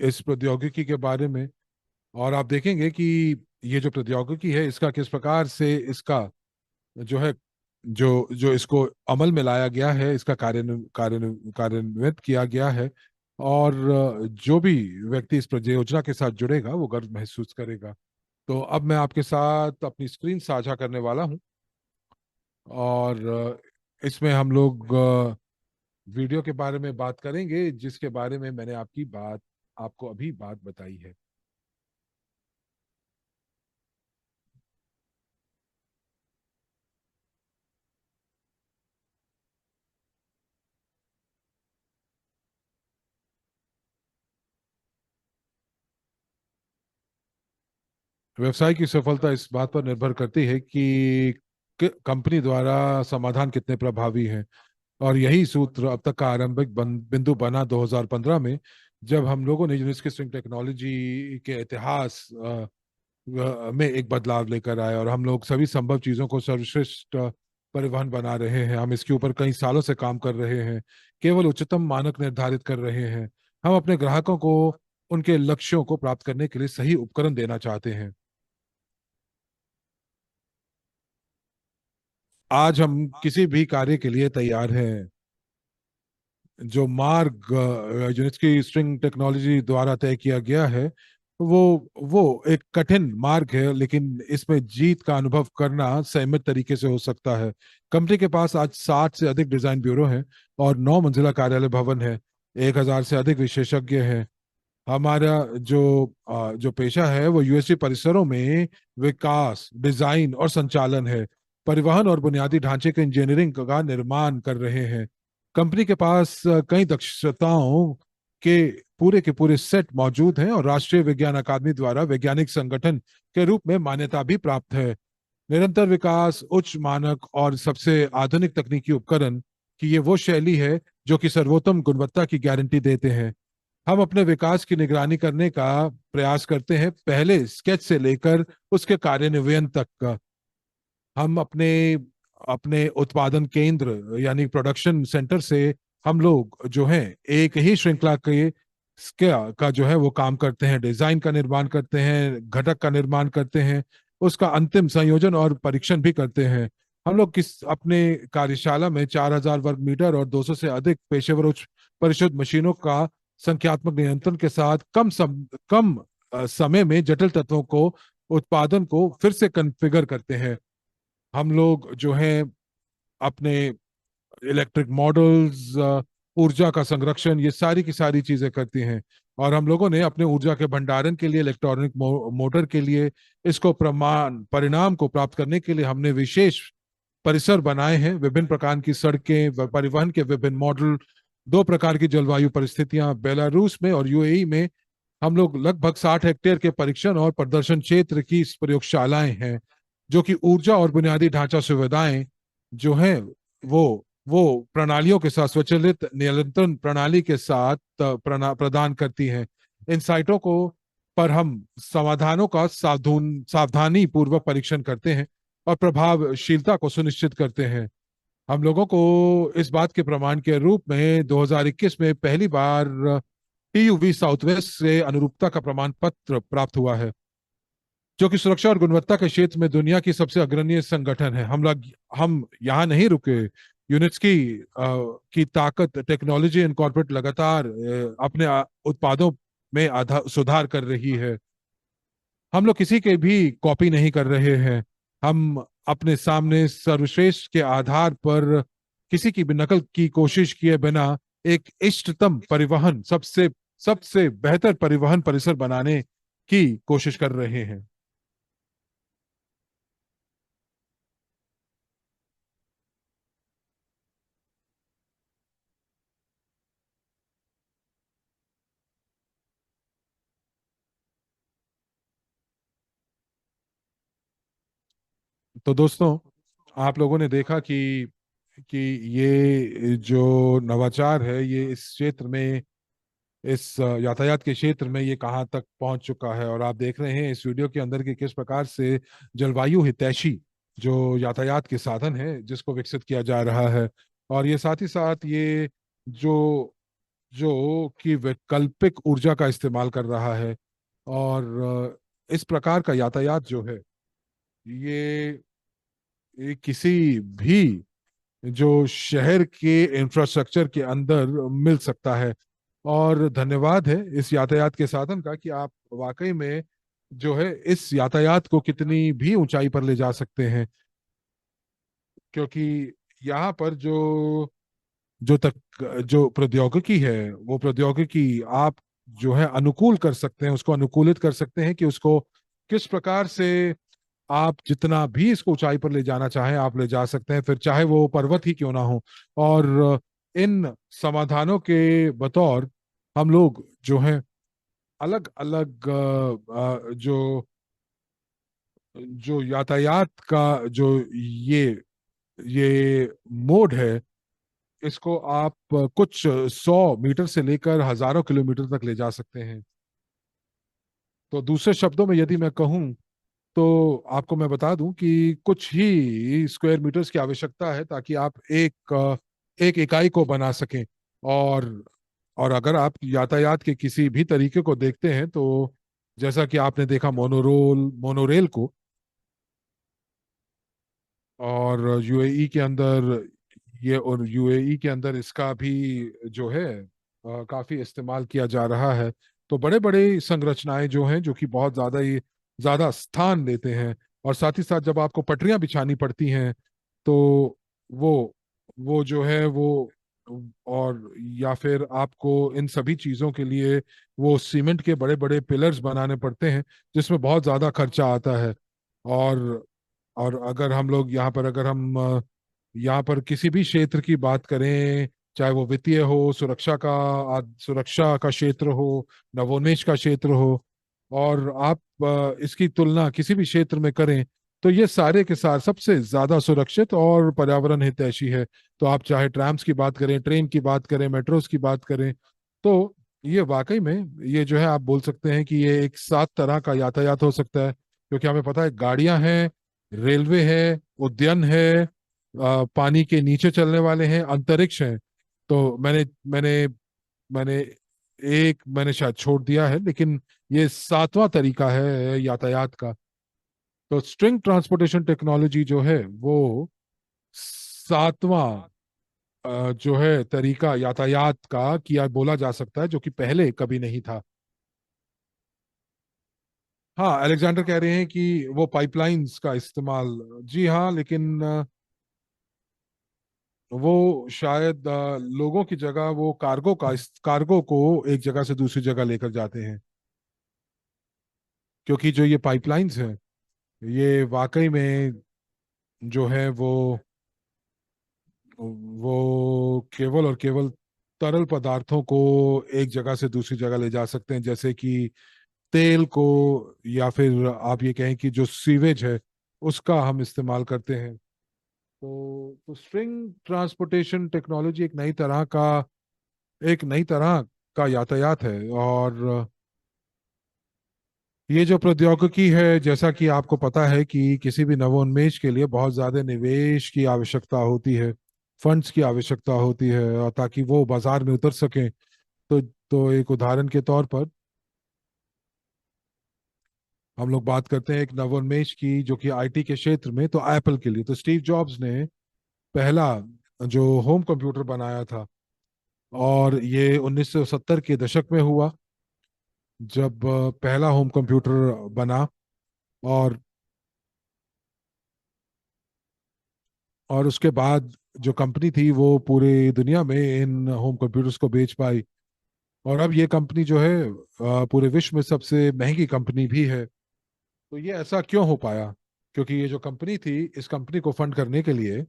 इस प्रौद्योगिकी के बारे में। और आप देखेंगे कि ये जो प्रौद्योगिकी है इसका किस प्रकार से इसका जो है जो जो इसको अमल में लाया गया है, इसका कार्यान्वित किया गया है। और जो भी व्यक्ति इस परियोजना के साथ जुड़ेगा वो गर्व महसूस करेगा। तो अब मैं आपके साथ अपनी स्क्रीन साझा करने वाला हूं। और इसमें हम लोग वीडियो के बारे में बात करेंगे जिसके बारे में मैंने आपको अभी बात बताई है। व्यवसाय की सफलता इस बात पर निर्भर करती है कि कंपनी द्वारा समाधान कितने प्रभावी हैं। और यही सूत्र अब तक का आरंभिक बिंदु बना 2015 में, जब हम लोगों ने यूनिस्की स्ट्रिंग टेक्नोलॉजी के इतिहास में एक बदलाव लेकर आए। और हम लोग सभी संभव चीजों को सर्वश्रेष्ठ परिवहन बना रहे हैं। हम इसके ऊपर कई सालों से काम कर रहे हैं, केवल उच्चतम मानक निर्धारित कर रहे हैं। हम अपने ग्राहकों को उनके लक्ष्यों को प्राप्त करने के लिए सही उपकरण देना चाहते हैं। आज हम किसी भी कार्य के लिए तैयार हैं। जो मार्ग यूनिस्की स्ट्रिंग टेक्नोलॉजी द्वारा तय किया गया है, वो वो एक कठिन मार्ग है, लेकिन इसमें जीत का अनुभव करना संयमित तरीके से हो सकता है। कंपनी के पास आज 60 से अधिक डिजाइन ब्यूरो हैं और 9 मंजिला कार्यालय भवन है। 1,000 से अधिक विशेषज्ञ हैं। हमारा जो पेशा है वो यूएसडी परिसरों में विकास, डिजाइन और संचालन है। परिवहन और बुनियादी ढांचे के इंजीनियरिंग का निर्माण कर रहे हैं। कंपनी के पास कई दक्षताओं के पूरे सेट मौजूद हैं और राष्ट्रीय विज्ञान अकादमी द्वारा वैज्ञानिक संगठन के रूप में मान्यता भी प्राप्त है। निरंतर विकास, उच्च मानक और सबसे आधुनिक तकनीकी उपकरण की ये वो शैली है जो कि सर्वोत्तम गुणवत्ता की गारंटी देते हैं। हम अपने विकास की निगरानी करने का प्रयास करते हैं, पहले स्केच से लेकर उसके कार्यान्वयन तक का। हम अपने अपने उत्पादन केंद्र यानी प्रोडक्शन सेंटर से हम लोग जो है एक ही श्रृंखला के का जो है वो काम करते हैं, डिजाइन का निर्माण करते हैं, घटक का निर्माण करते हैं, उसका अंतिम संयोजन और परीक्षण भी करते हैं। हम लोग किस अपने कार्यशाला में 4,000 वर्ग मीटर और 200 से अधिक पेशेवर उच्च परिशुद्ध मशीनों का संख्यात्मक नियंत्रण के साथ कम समय में जटिल तत्वों को उत्पादन को फिर से कॉन्फ़िगर करते हैं। हम लोग जो है अपने इलेक्ट्रिक मॉडल्स, ऊर्जा का संरक्षण, ये सारी की सारी चीजें करती हैं। और हम लोगों ने अपने ऊर्जा के भंडारण के लिए, इलेक्ट्रॉनिक मोटर के लिए, इसको परिणाम को प्राप्त करने के लिए हमने विशेष परिसर बनाए हैं, विभिन्न प्रकार की सड़कें, परिवहन के विभिन्न मॉडल, दो प्रकार की जलवायु परिस्थितियां, बेलारूस में और यूएई में हम लोग लगभग 60 हेक्टेयर के परीक्षण और प्रदर्शन क्षेत्र की प्रयोगशालाएं हैं, जो कि ऊर्जा और बुनियादी ढांचा सुविधाएं जो हैं वो प्रणालियों के साथ, स्वचालित नियंत्रण प्रणाली के साथ प्रदान करती हैं। इन साइटों को पर हम समाधानों का सावधानी पूर्वक परीक्षण करते हैं और प्रभावशीलता को सुनिश्चित करते हैं। हम लोगों को इस बात के प्रमाण के रूप में 2021 में पहली बार टीयूवी साउथ वेस्ट से अनुरूपता का प्रमाण पत्र प्राप्त हुआ है, जो कि सुरक्षा और गुणवत्ता के क्षेत्र में दुनिया की सबसे अग्रणी संगठन है। हम यहाँ नहीं रुके। यूनिट्स की ताकत, टेक्नोलॉजी इनकॉर्पोरेट लगातार अपने उत्पादों में सुधार कर रही है। हम लोग किसी के भी कॉपी नहीं कर रहे हैं। हम अपने सामने सर्वश्रेष्ठ के आधार पर किसी की भी नकल की कोशिश किए बिना एक इष्टतम परिवहन, सबसे सबसे बेहतर परिवहन परिसर बनाने की कोशिश कर रहे हैं। तो दोस्तों, आप लोगों ने देखा कि ये जो नवाचार है, ये इस क्षेत्र में, इस यातायात के क्षेत्र में ये कहाँ तक पहुंच चुका है। और आप देख रहे हैं इस वीडियो के अंदर कि किस प्रकार से जलवायु हितैषी जो यातायात के साधन है जिसको विकसित किया जा रहा है। और ये साथ ही साथ ये जो जो कि वैकल्पिक ऊर्जा का इस्तेमाल कर रहा है। और इस प्रकार का यातायात जो है, ये किसी भी जो शहर के इंफ्रास्ट्रक्चर के अंदर मिल सकता है। और धन्यवाद है इस यातायात के साधन का कि आप वाकई में जो है इस यातायात को कितनी भी ऊंचाई पर ले जा सकते हैं। क्योंकि यहाँ पर जो प्रौद्योगिकी है, वो प्रौद्योगिकी आप जो है अनुकूल कर सकते हैं, उसको अनुकूलित कर सकते हैं कि उसको किस प्रकार से आप जितना भी इसको ऊंचाई पर ले जाना चाहें आप ले जा सकते हैं, फिर चाहे वो पर्वत ही क्यों ना हो। और इन समाधानों के बतौर हम लोग जो है अलग अलग जो जो यातायात का जो ये ये मोड है, इसको आप कुछ 100 मीटर से लेकर हजारों किलोमीटर तक ले जा सकते हैं। तो दूसरे शब्दों में यदि मैं कहूँ तो आपको मैं बता दूं कि कुछ ही स्क्वायर मीटर्स की आवश्यकता है ताकि आप एक इकाई को बना सकें। और और अगर आप यातायात के किसी भी तरीके को देखते हैं तो जैसा कि आपने देखा मोनोरेल को, और यूएई के अंदर यूएई के अंदर इसका भी जो है काफी इस्तेमाल किया जा रहा है। तो बड़े बड़े संरचनाएं जो हैं, जो कि बहुत ज्यादा स्थान लेते हैं। और साथ ही साथ जब आपको पटरियां बिछानी पड़ती हैं तो वो वो जो है वो, और या फिर आपको इन सभी चीजों के लिए वो सीमेंट के बड़े बड़े पिलर्स बनाने पड़ते हैं, जिसमें बहुत ज्यादा खर्चा आता है। और और अगर हम लोग यहाँ पर अगर हम यहाँ पर किसी भी क्षेत्र की बात करें, चाहे वो वित्तीय हो, सुरक्षा का क्षेत्र हो, नवोन्मेष का क्षेत्र हो, और आप इसकी तुलना किसी भी क्षेत्र में करें तो ये सारे के सार सबसे ज्यादा सुरक्षित और पर्यावरण हितैषी है। तो आप चाहे ट्राम्स की बात करें, ट्रेन की बात करें, मेट्रोस की बात करें, तो ये वाकई में, ये जो है आप बोल सकते हैं कि ये एक सात तरह का यातायात हो सकता है, क्योंकि हमें पता है गाड़ियां हैं, रेलवे है, उद्यान है, पानी के नीचे चलने वाले हैं, अंतरिक्ष हैं। तो मैंने मैंने मैंने शायद छोड़ दिया है, लेकिन ये सातवां तरीका है यातायात का। तो स्ट्रिंग ट्रांसपोर्टेशन टेक्नोलॉजी जो है वो सातवां जो है तरीका यातायात का किया बोला जा सकता है, जो कि पहले कभी नहीं था। हाँ, अलेक्जेंडर कह रहे हैं कि वो पाइपलाइंस का इस्तेमाल, जी हाँ, लेकिन वो शायद लोगों की जगह वो कार्गो को एक जगह से दूसरी जगह लेकर जाते हैं। क्योंकि जो ये पाइपलाइंस हैं, ये वाकई में जो है वो केवल और केवल तरल पदार्थों को एक जगह से दूसरी जगह ले जा सकते हैं, जैसे कि तेल को, या फिर आप ये कहें कि जो सीवेज है उसका हम इस्तेमाल करते हैं। तो स्ट्रिंग ट्रांसपोर्टेशन टेक्नोलॉजी एक नई तरह का यातायात है। और ये जो प्रौद्योगिकी है, जैसा कि आपको पता है कि किसी भी नवोन्मेष के लिए बहुत ज्यादा निवेश की आवश्यकता होती है, फंड्स की आवश्यकता होती है, और ताकि वो बाजार में उतर सकें। तो एक उदाहरण के तौर पर हम लोग बात करते हैं एक नवोन्मेष की, जो कि आईटी के क्षेत्र में, तो एप्पल के लिए तो स्टीव जॉब्स ने पहला जो होम कंप्यूटर बनाया था, और ये 1970 के दशक में हुआ, जब पहला होम कंप्यूटर बना। और उसके बाद जो कंपनी थी वो पूरी दुनिया में इन होम कंप्यूटर्स को बेच पाई। और अब ये कंपनी जो है पूरे विश्व में सबसे महंगी कंपनी भी है। तो ये ऐसा क्यों हो पाया? क्योंकि ये जो कंपनी थी, इस कंपनी को फंड करने के लिए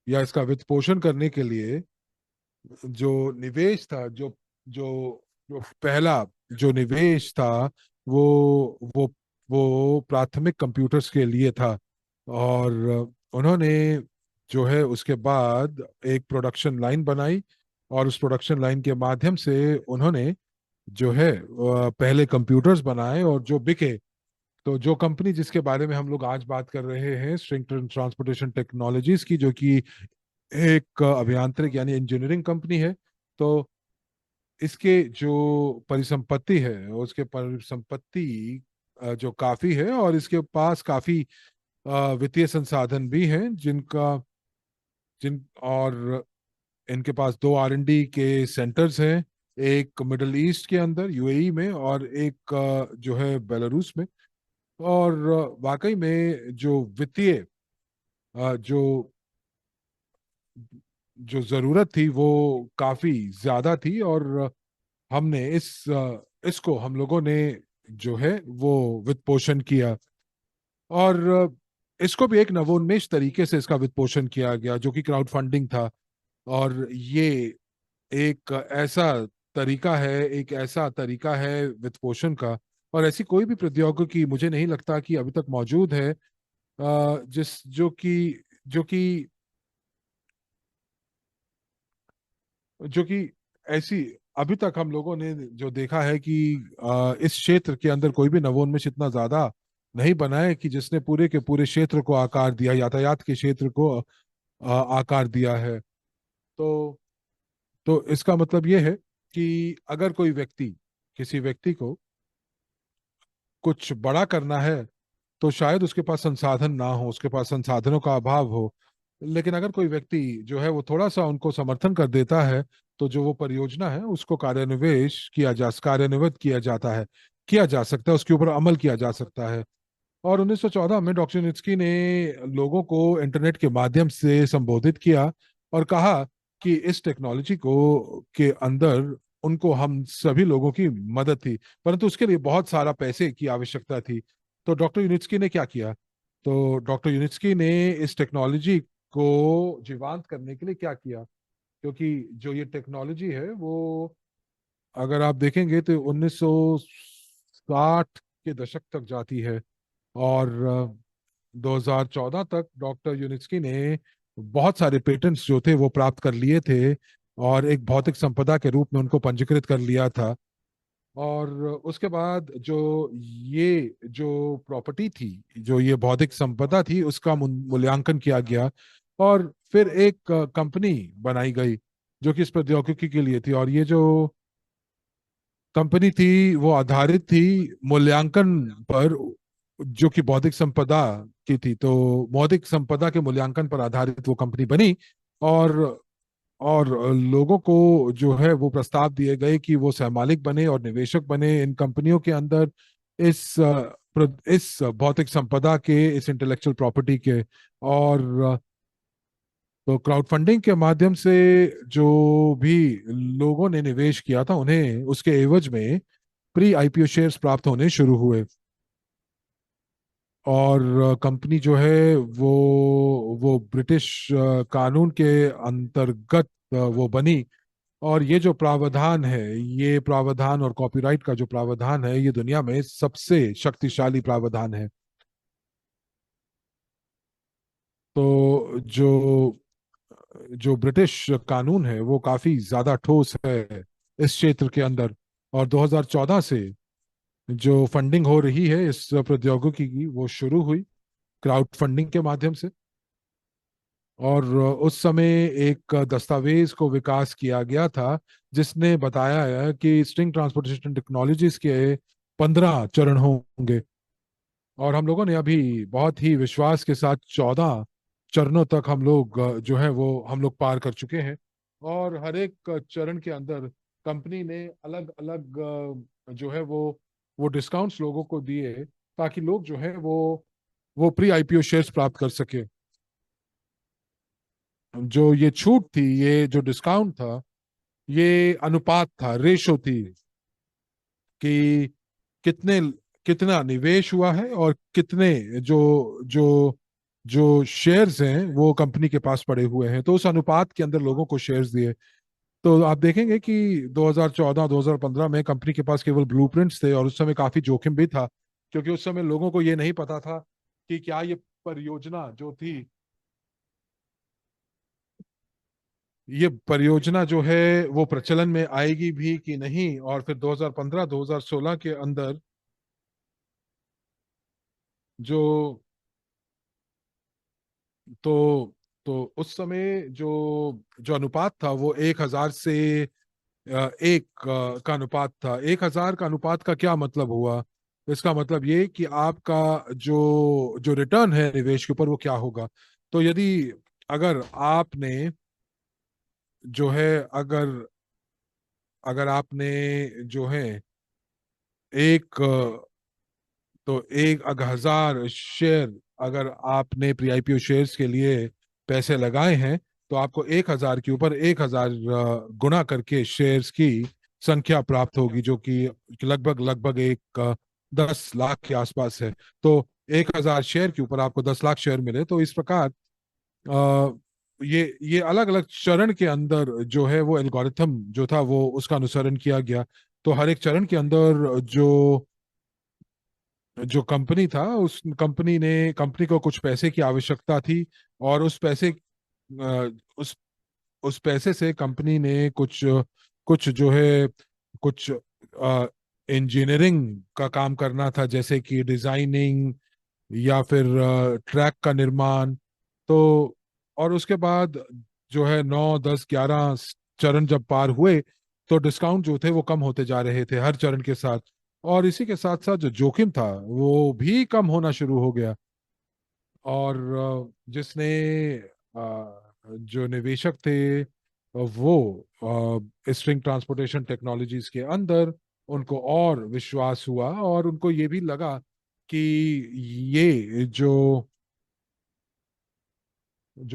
या इसका वित्त पोषण करने के लिए जो निवेश था, जो जो जो पहला जो निवेश था, वो वो वो प्राथमिक कंप्यूटर्स के लिए था। और उन्होंने जो है उसके बाद एक प्रोडक्शन लाइन बनाई, और उस प्रोडक्शन लाइन के माध्यम से उन्होंने जो है पहले कंप्यूटर्स बनाए और जो बिके। तो जो कंपनी जिसके बारे में हम लोग आज बात कर रहे हैं, स्ट्रिंग ट्रांसपोर्टेशन टेक्नोलॉजीज की, जो कि एक अभियांत्रिक यानी इंजीनियरिंग कंपनी है, तो इसके जो परिसंपत्ति है, उसके परिसंपत्ति जो काफी है, और इसके पास काफी वित्तीय संसाधन भी हैं, जिन और इनके पास दो आर एंड डी के सेंटर्स हैं, एक मिडल ईस्ट के अंदर यूएई में, और एक जो है बेलारूस में। और वाकई में जो वित्तीय जो जो जरूरत थी वो काफी ज्यादा थी, और हमने इसको हम लोगों ने जो है वो वित्त पोषण किया। और इसको भी एक नवोन्मेष तरीके से इसका वित्त पोषण किया गया, जो कि क्राउड फंडिंग था। और ये एक ऐसा तरीका है वित्त पोषण का, और ऐसी कोई भी प्रौद्योगिकी मुझे नहीं लगता कि अभी तक मौजूद है, जिस जो कि जो कि ऐसी अभी तक हम लोगों ने जो देखा है कि इस क्षेत्र के अंदर कोई भी नवोन्मेष इतना ज्यादा नहीं बना है कि जिसने पूरे के पूरे क्षेत्र को आकार दिया, यातायात के क्षेत्र को आकार दिया है। तो इसका मतलब ये है कि अगर कोई व्यक्ति, किसी व्यक्ति को कुछ बड़ा करना है, तो शायद उसके पास संसाधन ना हो, उसके पास संसाधनों का अभाव हो। लेकिन अगर कोई व्यक्ति जो है वो थोड़ा सा उनको समर्थन कर देता है, तो जो वो परियोजना है उसको कार्यान्वित किया जा सकता है, उसके ऊपर अमल किया जा सकता है। और 1914 में डॉक्टर नित्स्की ने लोगों को इंटरनेट के माध्यम से संबोधित किया, और कहा कि इस टेक्नोलॉजी को के अंदर उनको हम सभी लोगों की मदद थी, परंतु उसके लिए बहुत सारा पैसे की आवश्यकता थी। तो डॉक्टर यूनिट्स्की ने क्या किया? तो डॉक्टर यूनिट्स्की ने इस टेक्नोलॉजी को जीवांत करने के लिए क्या किया? क्योंकि जो ये टेक्नोलॉजी है वो, अगर आप देखेंगे तो 1960 के दशक तक जाती है। और 2014 तक डॉक्टर यूनिस्की ने बहुत सारे पेटेंट्स जो थे वो प्राप्त कर लिए थे और एक भौतिक संपदा के रूप में उनको पंजीकृत कर लिया था। और उसके बाद ये जो प्रॉपर्टी थी, जो ये बौद्धिक संपदा थी, उसका मूल्यांकन किया गया और फिर एक कंपनी बनाई गई जो कि इस प्रौद्योगिकी के लिए थी। और ये जो कंपनी थी वो आधारित थी मूल्यांकन पर, जो कि बौद्धिक संपदा की थी। तो बौद्धिक संपदा के मूल्यांकन पर आधारित वो कंपनी बनी। और और लोगों को जो है वो प्रस्ताव दिए गए कि वो सहमालिक बने और निवेशक बने इन कंपनियों के अंदर, इस भौतिक संपदा के, इस इंटेलेक्चुअल प्रॉपर्टी के। और तो क्राउड फंडिंग के माध्यम से जो भी लोगों ने निवेश किया था उन्हें उसके एवज में प्री आईपीओ शेयर्स प्राप्त होने शुरू हुए। और कंपनी जो है वो ब्रिटिश कानून के अंतर्गत वो बनी। और ये जो प्रावधान है, ये प्रावधान और कॉपीराइट का जो प्रावधान है, ये दुनिया में सबसे शक्तिशाली प्रावधान है। तो जो ब्रिटिश कानून है वो काफी ज्यादा ठोस है इस क्षेत्र के अंदर। और 2014 से जो फंडिंग हो रही है इस प्रौद्योगिकी की, वो शुरू हुई क्राउड फंडिंग के माध्यम से। और उस समय एक दस्तावेज को विकास किया गया था जिसने बताया है कि स्ट्रिंग ट्रांसपोर्टेशन टेक्नोलॉजीज के 15 चरण होंगे। और हम लोगों ने अभी बहुत ही विश्वास के साथ 14 चरणों तक हम लोग जो है वो हम लोग पार कर चुके हैं। और हर एक चरण के अंदर कंपनी ने अलग अलग जो है वो डिस्काउंट्स लोगों को दिए ताकि लोग जो है वो प्री आईपीओ शेयर्स प्राप्त कर सके। जो ये छूट थी, ये जो डिस्काउंट था, ये अनुपात था, रेशो थी कि कितने कितना निवेश हुआ है और कितने जो जो जो शेयर्स हैं वो कंपनी के पास पड़े हुए हैं। तो उस अनुपात के अंदर लोगों को शेयर्स दिए। तो आप देखेंगे कि 2014-2015 में कंपनी के पास केवल ब्लूप्रिंट्स थे और उस समय काफी जोखिम भी था, क्योंकि उस समय लोगों को ये नहीं पता था कि क्या ये परियोजना जो थी, ये परियोजना जो है वो प्रचलन में आएगी भी कि नहीं। और फिर 2015-2016 के अंदर जो तो तो उस समय जो जो अनुपात था वो 1,000 से एक का अनुपात था। 1,000 का अनुपात का क्या मतलब हुआ? इसका मतलब ये कि आपका जो जो रिटर्न है निवेश के ऊपर वो क्या होगा। तो यदि अगर आपने जो है अगर अगर आपने जो है एक तो 1,000 शेयर अगर आपने प्री आईपीओ शेयर्स के लिए पैसे लगाए हैं, तो आपको 1,000 के ऊपर 1,000 गुना करके शेयर्स की संख्या प्राप्त होगी, जो कि लगभग लगभग 10 लाख के आसपास है। तो 1,000 शेयर के ऊपर आपको 10 लाख शेयर मिले। तो इस प्रकार अ, ये अलग अलग चरण के अंदर जो है वो एल्गोरिथम जो था वो उसका अनुसरण किया गया। तो हर एक चरण के अंदर जो जो कंपनी था, उस कंपनी को कुछ पैसे की आवश्यकता थी। और अ, उस उस पैसे से कंपनी ने कुछ कुछ जो है कुछ इंजीनियरिंग का काम करना था, जैसे कि डिजाइनिंग या फिर ट्रैक का निर्माण। तो और उसके बाद जो है 9, 10, 11 चरण जब पार हुए तो डिस्काउंट जो थे वो कम होते जा रहे थे हर चरण के साथ। और इसी के साथ साथ जो जोखिम था वो भी कम होना शुरू हो गया। और जिसने जो निवेशक थे वो स्ट्रिंग ट्रांसपोर्टेशन टेक्नोलॉजीज के अंदर उनको और विश्वास हुआ और उनको ये भी लगा कि ये जो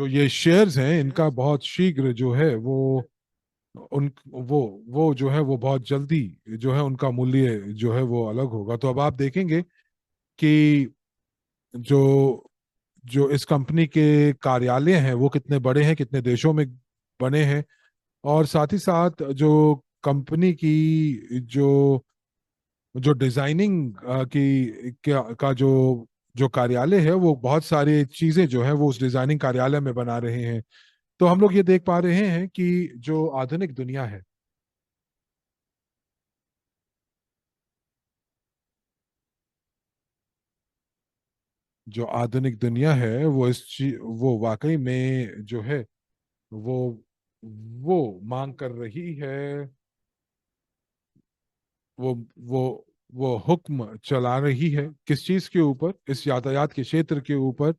ये शेयर्स हैं इनका बहुत शीघ्र जो है उन वो जो है वो बहुत जल्दी जो है उनका मूल्य जो है वो अलग होगा। तो अब आप देखेंगे कि जो जो इस कंपनी के कार्यालय हैं वो कितने बड़े हैं, कितने देशों में बने हैं। और साथ ही साथ जो कंपनी की जो जो डिजाइनिंग की का जो जो कार्यालय है वो बहुत सारी चीजें जो है वो उस डिजाइनिंग कार्यालय में बना रहे हैं। तो हम लोग ये देख पा रहे हैं कि जो आधुनिक दुनिया है, जो आधुनिक दुनिया है वो वो वाकई में जो है वो वो मांग कर रही है, वो वो वो हुक्म चला रही है किस चीज के ऊपर, इस यातायात के क्षेत्र के ऊपर।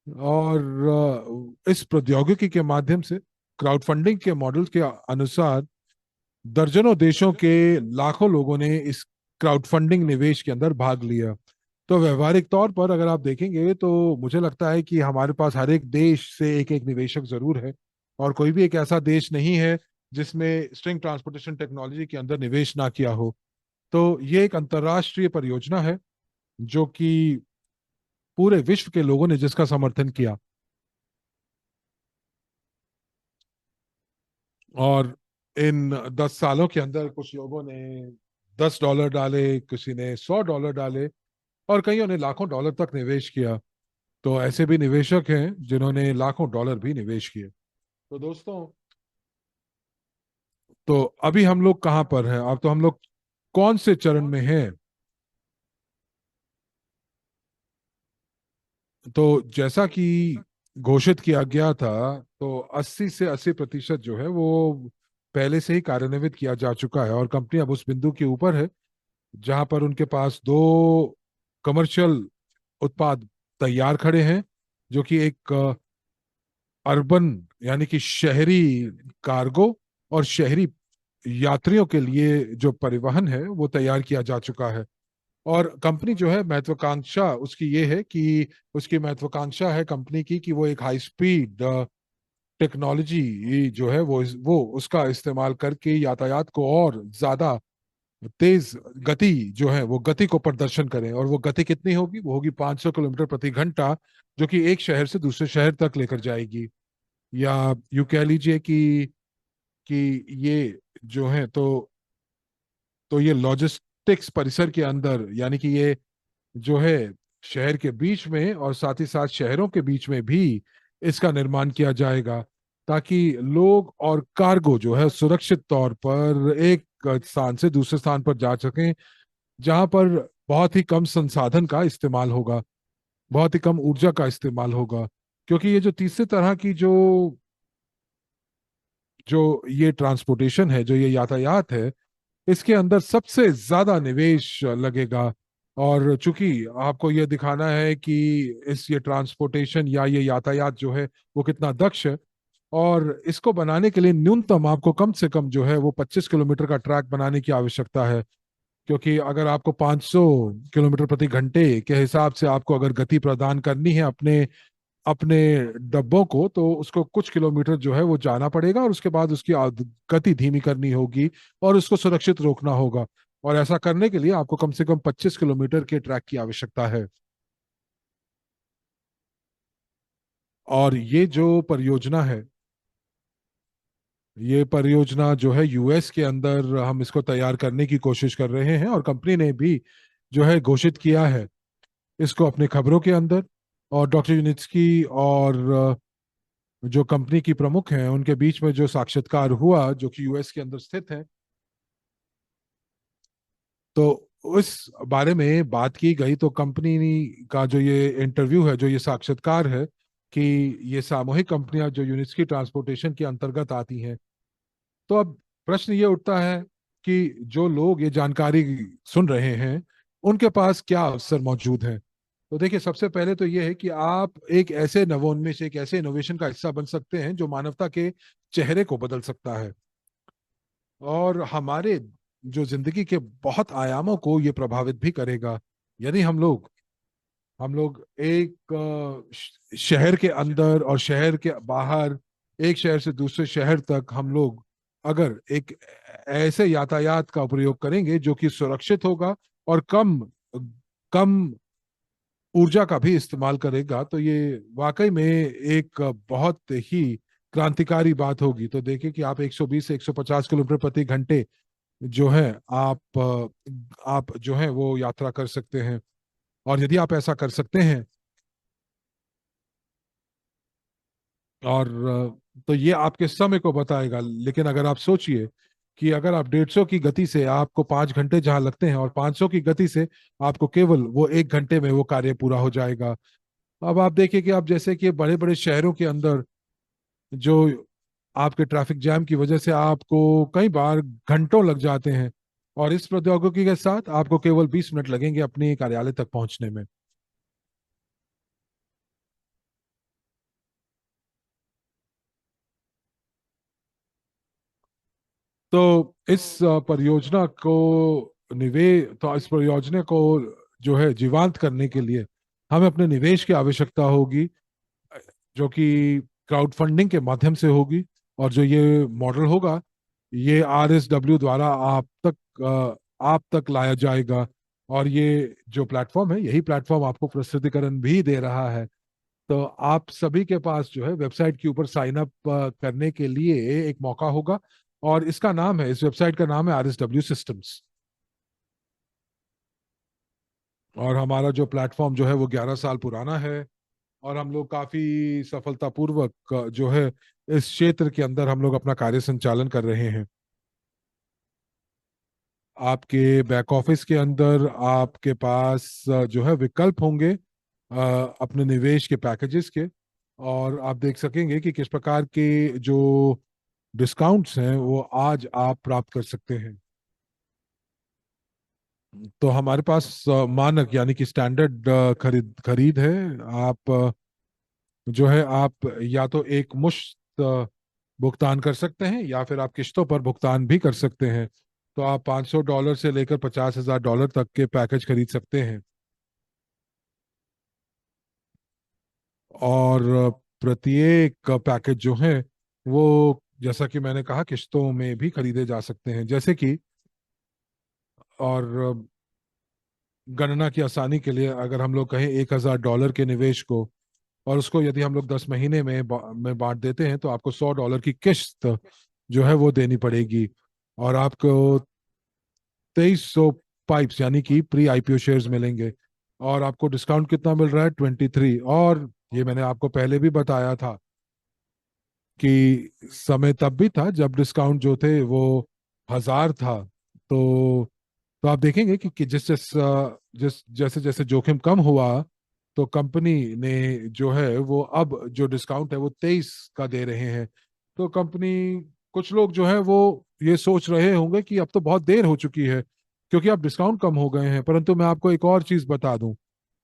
और इस प्रौद्योगिकी के माध्यम से क्राउड फंडिंग के मॉडल के अनुसार दर्जनों देशों के लाखों लोगों ने इस क्राउड फंडिंग निवेश के अंदर भाग लिया। तो व्यवहारिक तौर पर अगर आप देखेंगे तो मुझे लगता है कि हमारे पास हर एक देश से एक एक निवेशक जरूर है, और कोई भी एक ऐसा देश नहीं है जिसमें स्ट्रिंग ट्रांसपोर्टेशन टेक्नोलॉजी के अंदर निवेश ना किया हो। तो ये एक अंतर्राष्ट्रीय परियोजना है जो कि पूरे विश्व के लोगों ने जिसका समर्थन किया। और इन 10 सालों के अंदर कुछ लोगों ने $10 डाले, किसी ने $100 डाले, और कईयों ने लाखों डॉलर तक निवेश किया। तो ऐसे भी निवेशक हैं जिन्होंने लाखों डॉलर भी निवेश किए। तो दोस्तों, तो अभी हम लोग कहाँ पर हैं, अब तो हम लोग कौन से चरण में हैं? तो जैसा कि घोषित किया गया था, तो 80 से 80% जो है वो पहले से ही कार्यान्वित किया जा चुका है, और कंपनी अब उस बिंदु के ऊपर है जहां पर उनके पास दो कमर्शियल उत्पाद तैयार खड़े हैं, जो कि एक अर्बन यानी कि शहरी कार्गो और शहरी यात्रियों के लिए जो परिवहन है वो तैयार किया जा चुका है। और कंपनी जो है, महत्वाकांक्षा उसकी ये है कि उसकी महत्वाकांक्षा है कंपनी की कि वो एक हाई स्पीड टेक्नोलॉजी जो है वो उसका इस्तेमाल करके यातायात को और ज्यादा तेज गति जो है वो गति को प्रदर्शन करें। और वो गति कितनी होगी? वो होगी 500 किलोमीटर प्रति घंटा, जो कि एक शहर से दूसरे शहर तक लेकर जाएगी। या यूं कह लीजिए कि ये जो है तो ये लॉजिस्टिक्स परिसर के अंदर, यानी कि ये जो है शहर के बीच में और साथ ही साथ शहरों के बीच में भी इसका निर्माण किया जाएगा, ताकि लोग और कार्गो जो है सुरक्षित तौर पर एक स्थान से दूसरे स्थान पर जा सकें, जहां पर बहुत ही कम संसाधन का इस्तेमाल होगा, बहुत ही कम ऊर्जा का इस्तेमाल होगा। क्योंकि ये जो तीसरे तरह की जो जो ये ट्रांसपोर्टेशन है, जो ये यातायात है, इसके अंदर सबसे ज्यादा निवेश लगेगा। और चूंकि आपको ये दिखाना है कि इस ये ट्रांसपोर्टेशन या ये यातायात जो है वो कितना दक्ष है, और इसको बनाने के लिए न्यूनतम आपको कम से कम जो है वो 25 किलोमीटर का ट्रैक बनाने की आवश्यकता है। क्योंकि अगर आपको 500 किलोमीटर प्रति घंटे के हिसाब से आपको अगर गति प्रदान करनी है अपने अपने डब्बों को, तो उसको कुछ किलोमीटर जो है वो जाना पड़ेगा, और उसके बाद उसकी गति धीमी करनी होगी और उसको सुरक्षित रोकना होगा। और ऐसा करने के लिए आपको कम से कम 25 किलोमीटर के ट्रैक की आवश्यकता है। और ये जो परियोजना है, ये परियोजना जो है यूएस के अंदर हम इसको तैयार करने की कोशिश कर रहे हैं, और कंपनी ने भी जो है घोषित किया है इसको अपने खबरों के अंदर। और डॉक्टर यूनिट्सकी और जो कंपनी की प्रमुख हैं उनके बीच में जो साक्षात्कार हुआ, जो कि यूएस के अंदर स्थित है, तो उस बारे में बात की गई। तो कंपनी का जो ये इंटरव्यू है, जो ये साक्षात्कार है, कि ये सामूहिक कंपनियां जो यूनिट्स की ट्रांसपोर्टेशन के अंतर्गत आती हैं, तो अब प्रश्न ये उठता है कि जो लोग ये जानकारी सुन रहे हैं उनके पास क्या अवसर मौजूद हैं। तो देखिए, सबसे पहले तो ये है कि आप एक ऐसे नवोन्मेष, एक ऐसे इनोवेशन का हिस्सा बन सकते हैं जो मानवता के चेहरे को बदल सकता है, और हमारे जो जिंदगी के बहुत आयामों को ये प्रभावित भी करेगा। यानी हम लोग एक शहर के अंदर और शहर के बाहर, एक शहर से दूसरे शहर तक हम लोग अगर एक ऐसे यातायात का प्रयोग करेंगे जो कि सुरक्षित होगा और कम कम ऊर्जा का भी इस्तेमाल करेगा, तो ये वाकई में एक बहुत ही क्रांतिकारी बात होगी। तो देखिए कि आप 120 से 150 किलोमीटर प्रति घंटे जो है आप जो है वो यात्रा कर सकते हैं। और यदि आप ऐसा कर सकते हैं, और तो ये आपके समय को बताएगा। लेकिन अगर आप सोचिए कि अगर आप 150 की गति से आपको 5 घंटे जहां लगते हैं, और 500 की गति से आपको केवल वो 1 घंटे में वो कार्य पूरा हो जाएगा। अब आप देखिए कि आप जैसे कि बड़े बड़े शहरों के अंदर जो आपके ट्रैफिक जैम की वजह से आपको कई बार घंटों लग जाते हैं, और इस प्रौद्योगिकी के साथ आपको केवल 20 मिनट लगेंगे अपने कार्यालय तक पहुंचने में। तो इस परियोजना को तो इस परियोजना को जो है जीवांत करने के लिए हमें अपने निवेश की आवश्यकता होगी, जो कि क्राउड फंडिंग के माध्यम से होगी। और जो ये मॉडल होगा, ये RSW द्वारा आप तक लाया जाएगा। और ये जो प्लेटफॉर्म है, यही प्लेटफॉर्म आपको प्रस्तुतिकरण भी दे रहा है। तो आप सभी के पास जो है वेबसाइट के ऊपर साइन अप करने के लिए एक मौका होगा। और इस वेबसाइट का नाम है RSW सिस्टम्स। और हमारा जो प्लेटफॉर्म जो है वो 11 साल पुराना है। और हम लोग काफी सफलतापूर्वक जो है इस क्षेत्र के अंदर हम लोग अपना कार्य संचालन कर रहे हैं। आपके बैक ऑफिस के अंदर आपके पास जो है विकल्प होंगे अपने निवेश के पैकेजेस के। और आप देख सकेंगे कि किस प्रकार के जो डिस्काउंट्स हैं वो आज आप प्राप्त कर सकते हैं। तो हमारे पास मानक यानी कि स्टैंडर्ड खरीद खरीद है। आप जो है आप या तो एक मुश्त भुगतान कर सकते हैं, या फिर आप किश्तों पर भुगतान भी कर सकते हैं। तो आप $500 से लेकर $50,000 तक के पैकेज खरीद सकते हैं। और प्रत्येक पैकेज जो है वो, जैसा कि मैंने कहा, किश्तों में भी खरीदे जा सकते हैं। जैसे कि, और गणना की आसानी के लिए अगर हम लोग कहें $1,000 के निवेश को, और उसको यदि हम लोग 10 महीने में बांट देते हैं, तो आपको $100 की किश्त जो है वो देनी पड़ेगी। और आपको 2300 पाइप्स यानी कि प्री IPO शेयर्स मिलेंगे। और आपको डिस्काउंट कितना मिल रहा है? 23। और ये मैंने आपको पहले भी बताया था कि समय तब भी था जब डिस्काउंट जो थे वो 1,000 था। तो तो आप देखेंगे कि जिस जैसे जैसे जोखिम कम हुआ, तो कंपनी ने जो है वो अब जो डिस्काउंट है वो 23 का दे रहे हैं। तो कंपनी, कुछ लोग जो है वो ये सोच रहे होंगे कि अब तो बहुत देर हो चुकी है, क्योंकि अब डिस्काउंट कम हो गए हैं। परंतु मैं आपको एक और चीज बता दूं,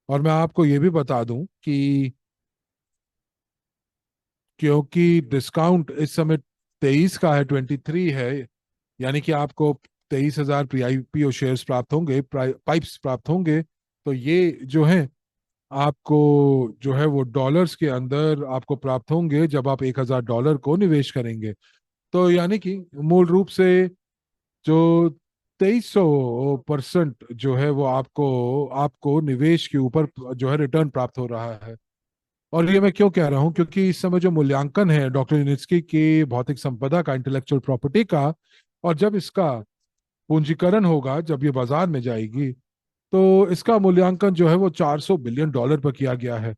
और मैं आपको ये भी बता दूं कि क्योंकि डिस्काउंट इस समय 23 का है, 23 है, यानी कि आपको 23,000 PIPO शेयर्स प्राप्त होंगे, पाइप्स प्राप्त होंगे। तो ये जो है आपको जो है वो डॉलर्स के अंदर आपको प्राप्त होंगे जब आप $1,000 को निवेश करेंगे। तो यानी कि मूल रूप से जो 2300% जो है वो आपको आपको निवेश के ऊपर जो है रिटर्न प्राप्त हो रहा है। और ये मैं क्यों कह रहा हूँ, क्योंकि इस समय जो मूल्यांकन है डॉक्टर यूनिस्की की भौतिक संपदा का, इंटेलेक्चुअल प्रॉपर्टी का, और जब इसका पूंजीकरण होगा, जब ये बाजार में जाएगी, तो इसका मूल्यांकन जो है वो $400 बिलियन पर किया गया है।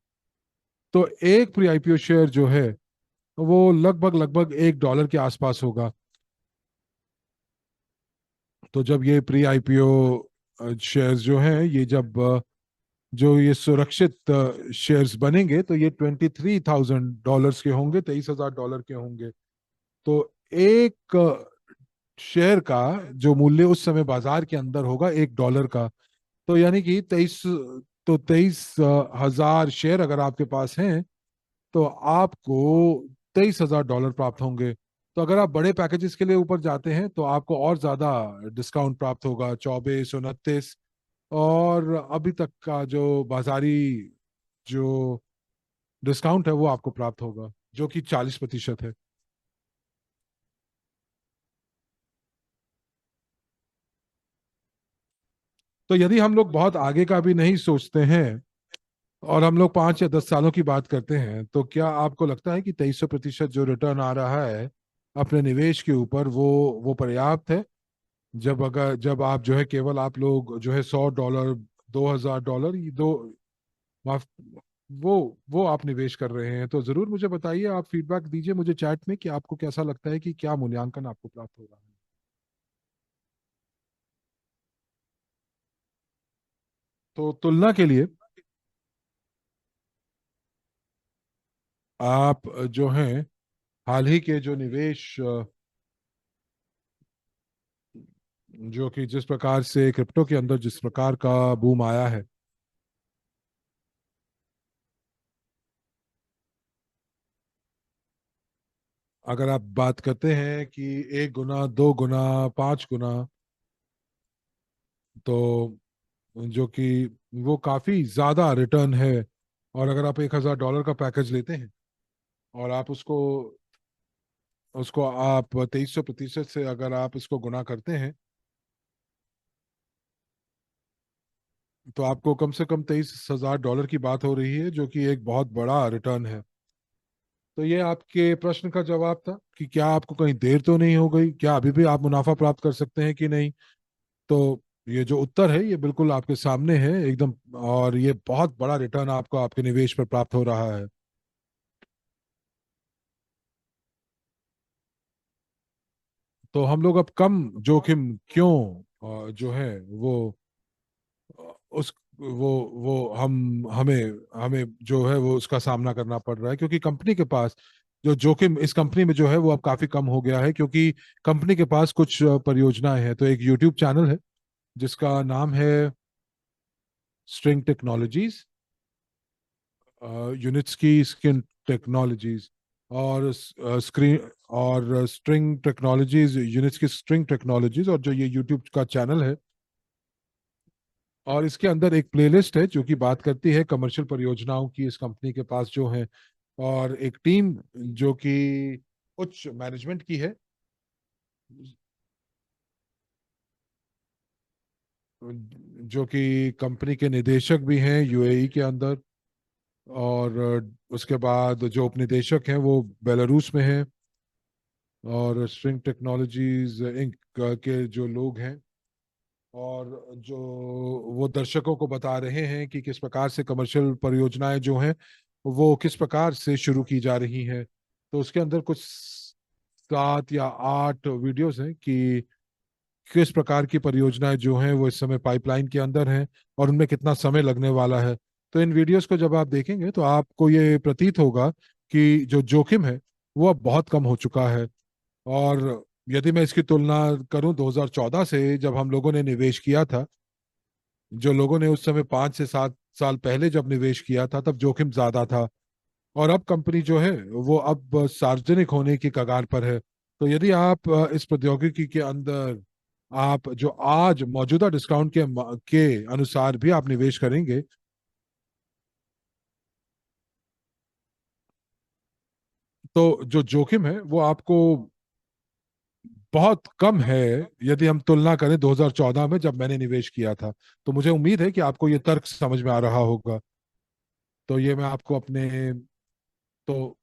तो एक प्री IPO शेयर जो है वो लगभग लगभग $1 के आसपास होगा। तो जब ये प्री IPO शेयर्स जो हैं, ये जब जो ये सुरक्षित शेयर्स बनेंगे, तो ये $23,000 के होंगे, $23,000 के होंगे। तो एक शेयर का जो मूल्य उस समय बाजार के अंदर होगा $1 का। तो यानी कि 23,000 शेयर अगर आपके पास हैं, तो आपको $23,000 प्राप्त होंगे। तो अगर आप बड़े पैकेजेस के लिए ऊपर जाते हैं, तो आपको और ज्यादा डिस्काउंट प्राप्त होगा, 24, 29। और अभी तक का जो बाजारी जो डिस्काउंट है वो आपको प्राप्त होगा, जो कि 40% है। तो यदि हम लोग बहुत आगे का भी नहीं सोचते हैं, और हम लोग 5 या 10 सालों की बात करते हैं, तो क्या आपको लगता है कि 2300% जो रिटर्न आ रहा है अपने निवेश के ऊपर, वो पर्याप्त है? जब आप जो है केवल आप लोग जो है $100 $2,000, ये दो, माफ, वो वो आप निवेश कर रहे हैं, तो जरूर मुझे बताइए, आप फीडबैक दीजिए मुझे चैट में कि आपको कैसा लगता है, कि क्या मूल्यांकन आपको प्राप्त हो रहा है। तो तुलना के लिए आप जो हैं, हाल ही के जो निवेश, जो कि जिस प्रकार से क्रिप्टो के अंदर जिस प्रकार का बूम आया है, अगर आप बात करते हैं कि 1 गुना, 2 गुना, 5 गुना, तो जो कि वो काफी ज्यादा रिटर्न है। और अगर आप $1,000 का पैकेज लेते हैं और आप उसको उसको आप 2300% से अगर आप इसको गुना करते हैं, तो आपको कम से कम $23,000 की बात हो रही है, जो कि एक बहुत बड़ा रिटर्न है। तो ये आपके प्रश्न का जवाब था कि क्या आपको कहीं देर तो नहीं हो गई, क्या अभी भी आप मुनाफा प्राप्त कर सकते हैं कि नहीं। तो ये जो उत्तर है ये बिल्कुल आपके सामने है एकदम, और ये बहुत बड़ा रिटर्न आपको आपके निवेश पर प्राप्त हो रहा है। तो हम लोग अब कम जोखिम क्यों जो है वो उस वो हम हमें हमें जो है वो उसका सामना करना पड़ रहा है, क्योंकि कंपनी के पास जो जोखिम इस कंपनी में जो है वो अब काफी कम हो गया है, क्योंकि कंपनी के पास कुछ परियोजनाएं हैं। तो एक यूट्यूब चैनल है जिसका नाम है स्ट्रिंग टेक्नोलॉजीज, यूनिट्स की स्किन टेक्नोलॉजीज, और स्क्रीन और स्ट्रिंग टेक्नोलॉजीज, यूनिट्स की स्ट्रिंग टेक्नोलॉजीज, और जो ये यूट्यूब का चैनल है, और इसके अंदर एक प्लेलिस्ट है जो कि बात करती है कमर्शियल परियोजनाओं की इस कंपनी के पास जो है, और एक टीम जो कि उच्च मैनेजमेंट की है, जो कि कंपनी के निदेशक भी हैं यूएई के अंदर, और उसके बाद जो उपनिदेशक हैं वो बेलारूस में हैं, और स्ट्रिंग टेक्नोलॉजीज इंक के जो लोग हैं, और जो वो दर्शकों को बता रहे हैं कि किस प्रकार से कमर्शियल परियोजनाएं जो हैं वो किस प्रकार से शुरू की जा रही हैं। तो उसके अंदर कुछ 7 या 8 वीडियोस हैं कि किस प्रकार की परियोजनाएं जो हैं वो इस समय पाइपलाइन के अंदर हैं, और उनमें कितना समय लगने वाला है। तो इन वीडियोस को जब आप देखेंगे तो आपको ये प्रतीत होगा कि जो जोखिम है वो अब बहुत कम हो चुका है। और यदि मैं इसकी तुलना करूं 2014 से, जब हम लोगों ने निवेश किया था, जो लोगों ने उस समय 5 से 7 साल पहले जब निवेश किया था, तब जोखिम ज्यादा था। और अब कंपनी जो है वो अब सार्वजनिक होने की कगार पर है। तो यदि आप इस प्रौद्योगिकी के अंदर आप जो आज मौजूदा डिस्काउंट के अनुसार भी आप निवेश करेंगे, तो जो जोखिम है वो आपको बहुत कम है, यदि हम तुलना करें 2014 में जब मैंने निवेश किया था। तो मुझे उम्मीद है कि आपको ये तर्क समझ में आ रहा होगा। तो ये मैं आपको अपने तो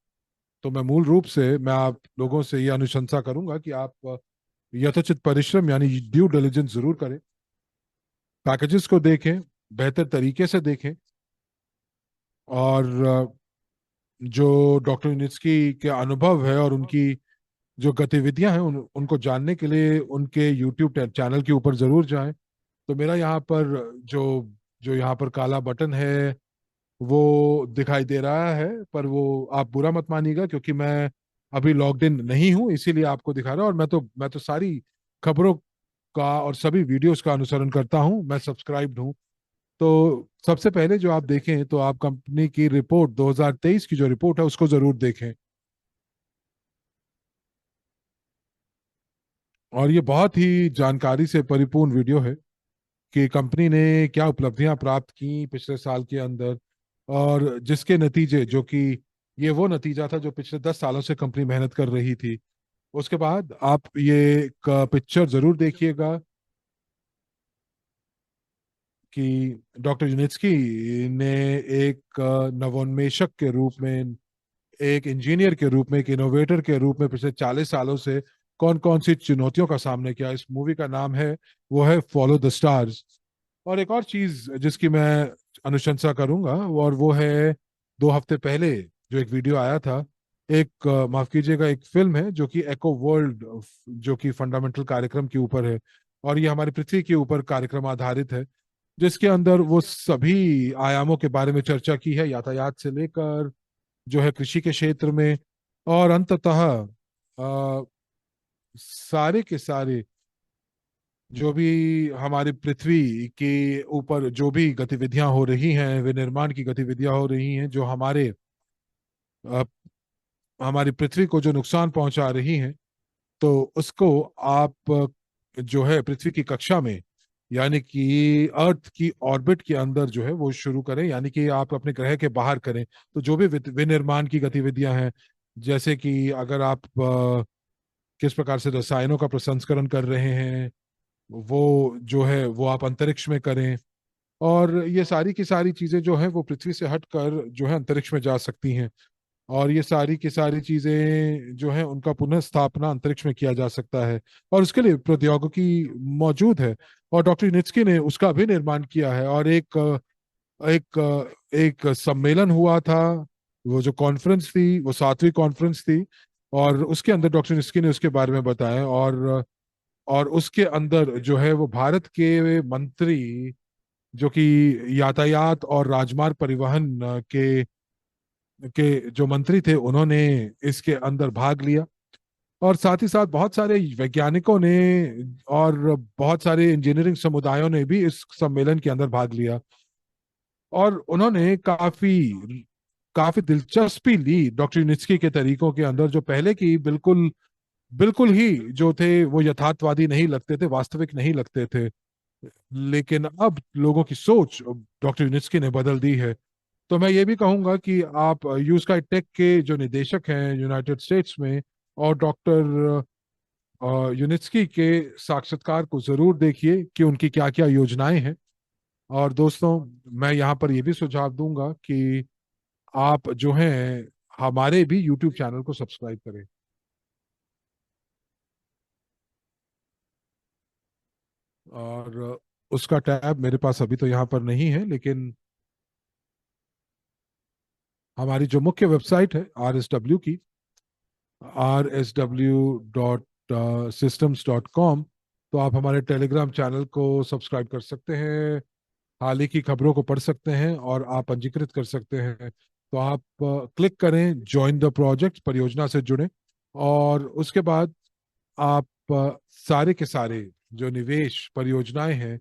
तो मैं मूल रूप से मैं आप लोगों से ये अनुशंसा करूंगा कि आप यथोचित परिश्रम यानी ड्यू डिलिजेंस जरूर करें, पैकेजेस को देखें, बेहतर तरीके से देखें, और जो डॉक्टर यूनिस्की के अनुभव है और उनकी जो गतिविधियां हैं उनको जानने के लिए उनके यूट्यूब चैनल के ऊपर जरूर जाएं। तो मेरा यहाँ पर जो जो यहाँ पर काला बटन है वो दिखाई दे रहा है, पर वो आप बुरा मत मानिएगा, क्योंकि मैं अभी लॉग्ड इन नहीं हूँ, इसीलिए आपको दिखा रहा हूँ। और मैं तो सारी खबरों का और सभी वीडियोस का अनुसरण करता हूँ, मैं सब्सक्राइब्ड हूँ। तो सबसे पहले जो आप देखें तो आप कंपनी की रिपोर्ट 2023 की जो रिपोर्ट है उसको जरूर देखें। और ये बहुत ही जानकारी से परिपूर्ण वीडियो है कि कंपनी ने क्या उपलब्धियां प्राप्त की पिछले साल के अंदर, और जिसके नतीजे, जो कि ये वो नतीजा था जो पिछले 10 सालों से कंपनी मेहनत कर रही थी। उसके बाद आप ये पिक्चर जरूर देखिएगा कि डॉक्टर यूनिट्स्की ने एक नवोन्मेषक के रूप में, एक इंजीनियर के रूप में, एक इनोवेटर के रूप में पिछले 40 सालों से कौन कौन सी चुनौतियों का सामना किया। इस मूवी का नाम है, वो है फॉलो द स्टार्स। और एक और चीज जिसकी मैं अनुशंसा करूंगा, और वो है 2 हफ्ते पहले जो एक वीडियो आया था, एक माफ कीजिएगा, एक फिल्म है जो कि एको वर्ल्ड, जो कि फंडामेंटल कार्यक्रम के ऊपर है, और ये हमारी पृथ्वी के ऊपर कार्यक्रम आधारित है, जिसके अंदर वो सभी आयामों के बारे में चर्चा की है, यातायात से लेकर जो है कृषि के क्षेत्र में, और अंततः सारे के सारे जो भी हमारी पृथ्वी के ऊपर जो भी गतिविधियां हो रही हैं, विनिर्माण की गतिविधियां हो रही हैं, जो अ, हमारी पृथ्वी को जो नुकसान पहुंचा रही हैं, तो उसको आप जो है पृथ्वी की कक्षा में, यानी कि अर्थ की ऑर्बिट के अंदर जो है वो शुरू करें, यानी कि आप अपने ग्रह के बाहर करें। तो जो भी विनिर्माण की गतिविधियां हैं, जैसे कि अगर आप किस प्रकार से रसायनों का प्रसंस्करण कर रहे हैं, वो जो है वो आप अंतरिक्ष में करें। और ये सारी की सारी चीजें जो है वो पृथ्वी से हटकर जो है अंतरिक्ष में जा सकती हैं, और ये सारी की सारी चीजें जो है उनका पुनः स्थापना अंतरिक्ष में किया जा सकता है, और उसके लिए प्रौद्योगिकी मौजूद है। और डॉक्टर यूनिट्स्की ने उसका भी निर्माण किया है, और एक सम्मेलन हुआ था, वो जो कॉन्फ्रेंस थी वो 7वीं कॉन्फ्रेंस थी, और उसके अंदर डॉक्टर यूनिट्स्की ने उसके बारे में बताया, और उसके अंदर जो है वो भारत के मंत्री, जो कि यातायात और राजमार्ग परिवहन के जो मंत्री थे, उन्होंने इसके अंदर भाग लिया। और साथ ही साथ बहुत सारे वैज्ञानिकों ने और बहुत सारे इंजीनियरिंग समुदायों ने भी इस सम्मेलन के अंदर भाग लिया, और उन्होंने काफी काफी दिलचस्पी ली डॉक्टर यूनिस्की के तरीकों के अंदर, जो पहले की बिल्कुल बिल्कुल ही जो थे वो यथार्थवादी नहीं लगते थे, वास्तविक नहीं लगते थे। लेकिन अब लोगों की सोच डॉक्टर यूनिस्की ने बदल दी है। तो मैं ये भी कहूंगा कि आप यूस्काई टेक के जो निदेशक हैं यूनाइटेड स्टेट्स में, और डॉक्टर यूनिस्की के साक्षात्कार को जरूर देखिए कि उनकी क्या क्या योजनाएं हैं। और दोस्तों, मैं यहाँ पर ये भी सुझाव दूंगा कि आप जो हैं हमारे भी यूट्यूब चैनल को सब्सक्राइब करें। और उसका टैब मेरे पास अभी तो यहाँ पर नहीं है, लेकिन हमारी जो मुख्य वेबसाइट है RSW की, rsw.systems.com, तो आप हमारे टेलीग्राम चैनल को सब्सक्राइब कर सकते हैं, हाल ही की खबरों को पढ़ सकते हैं, और आप पंजीकृत कर सकते हैं। तो आप क्लिक करें ज्वाइन द प्रोजेक्ट, परियोजना से जुड़ें, और उसके बाद आप सारे के सारे जो निवेश परियोजनाएं हैं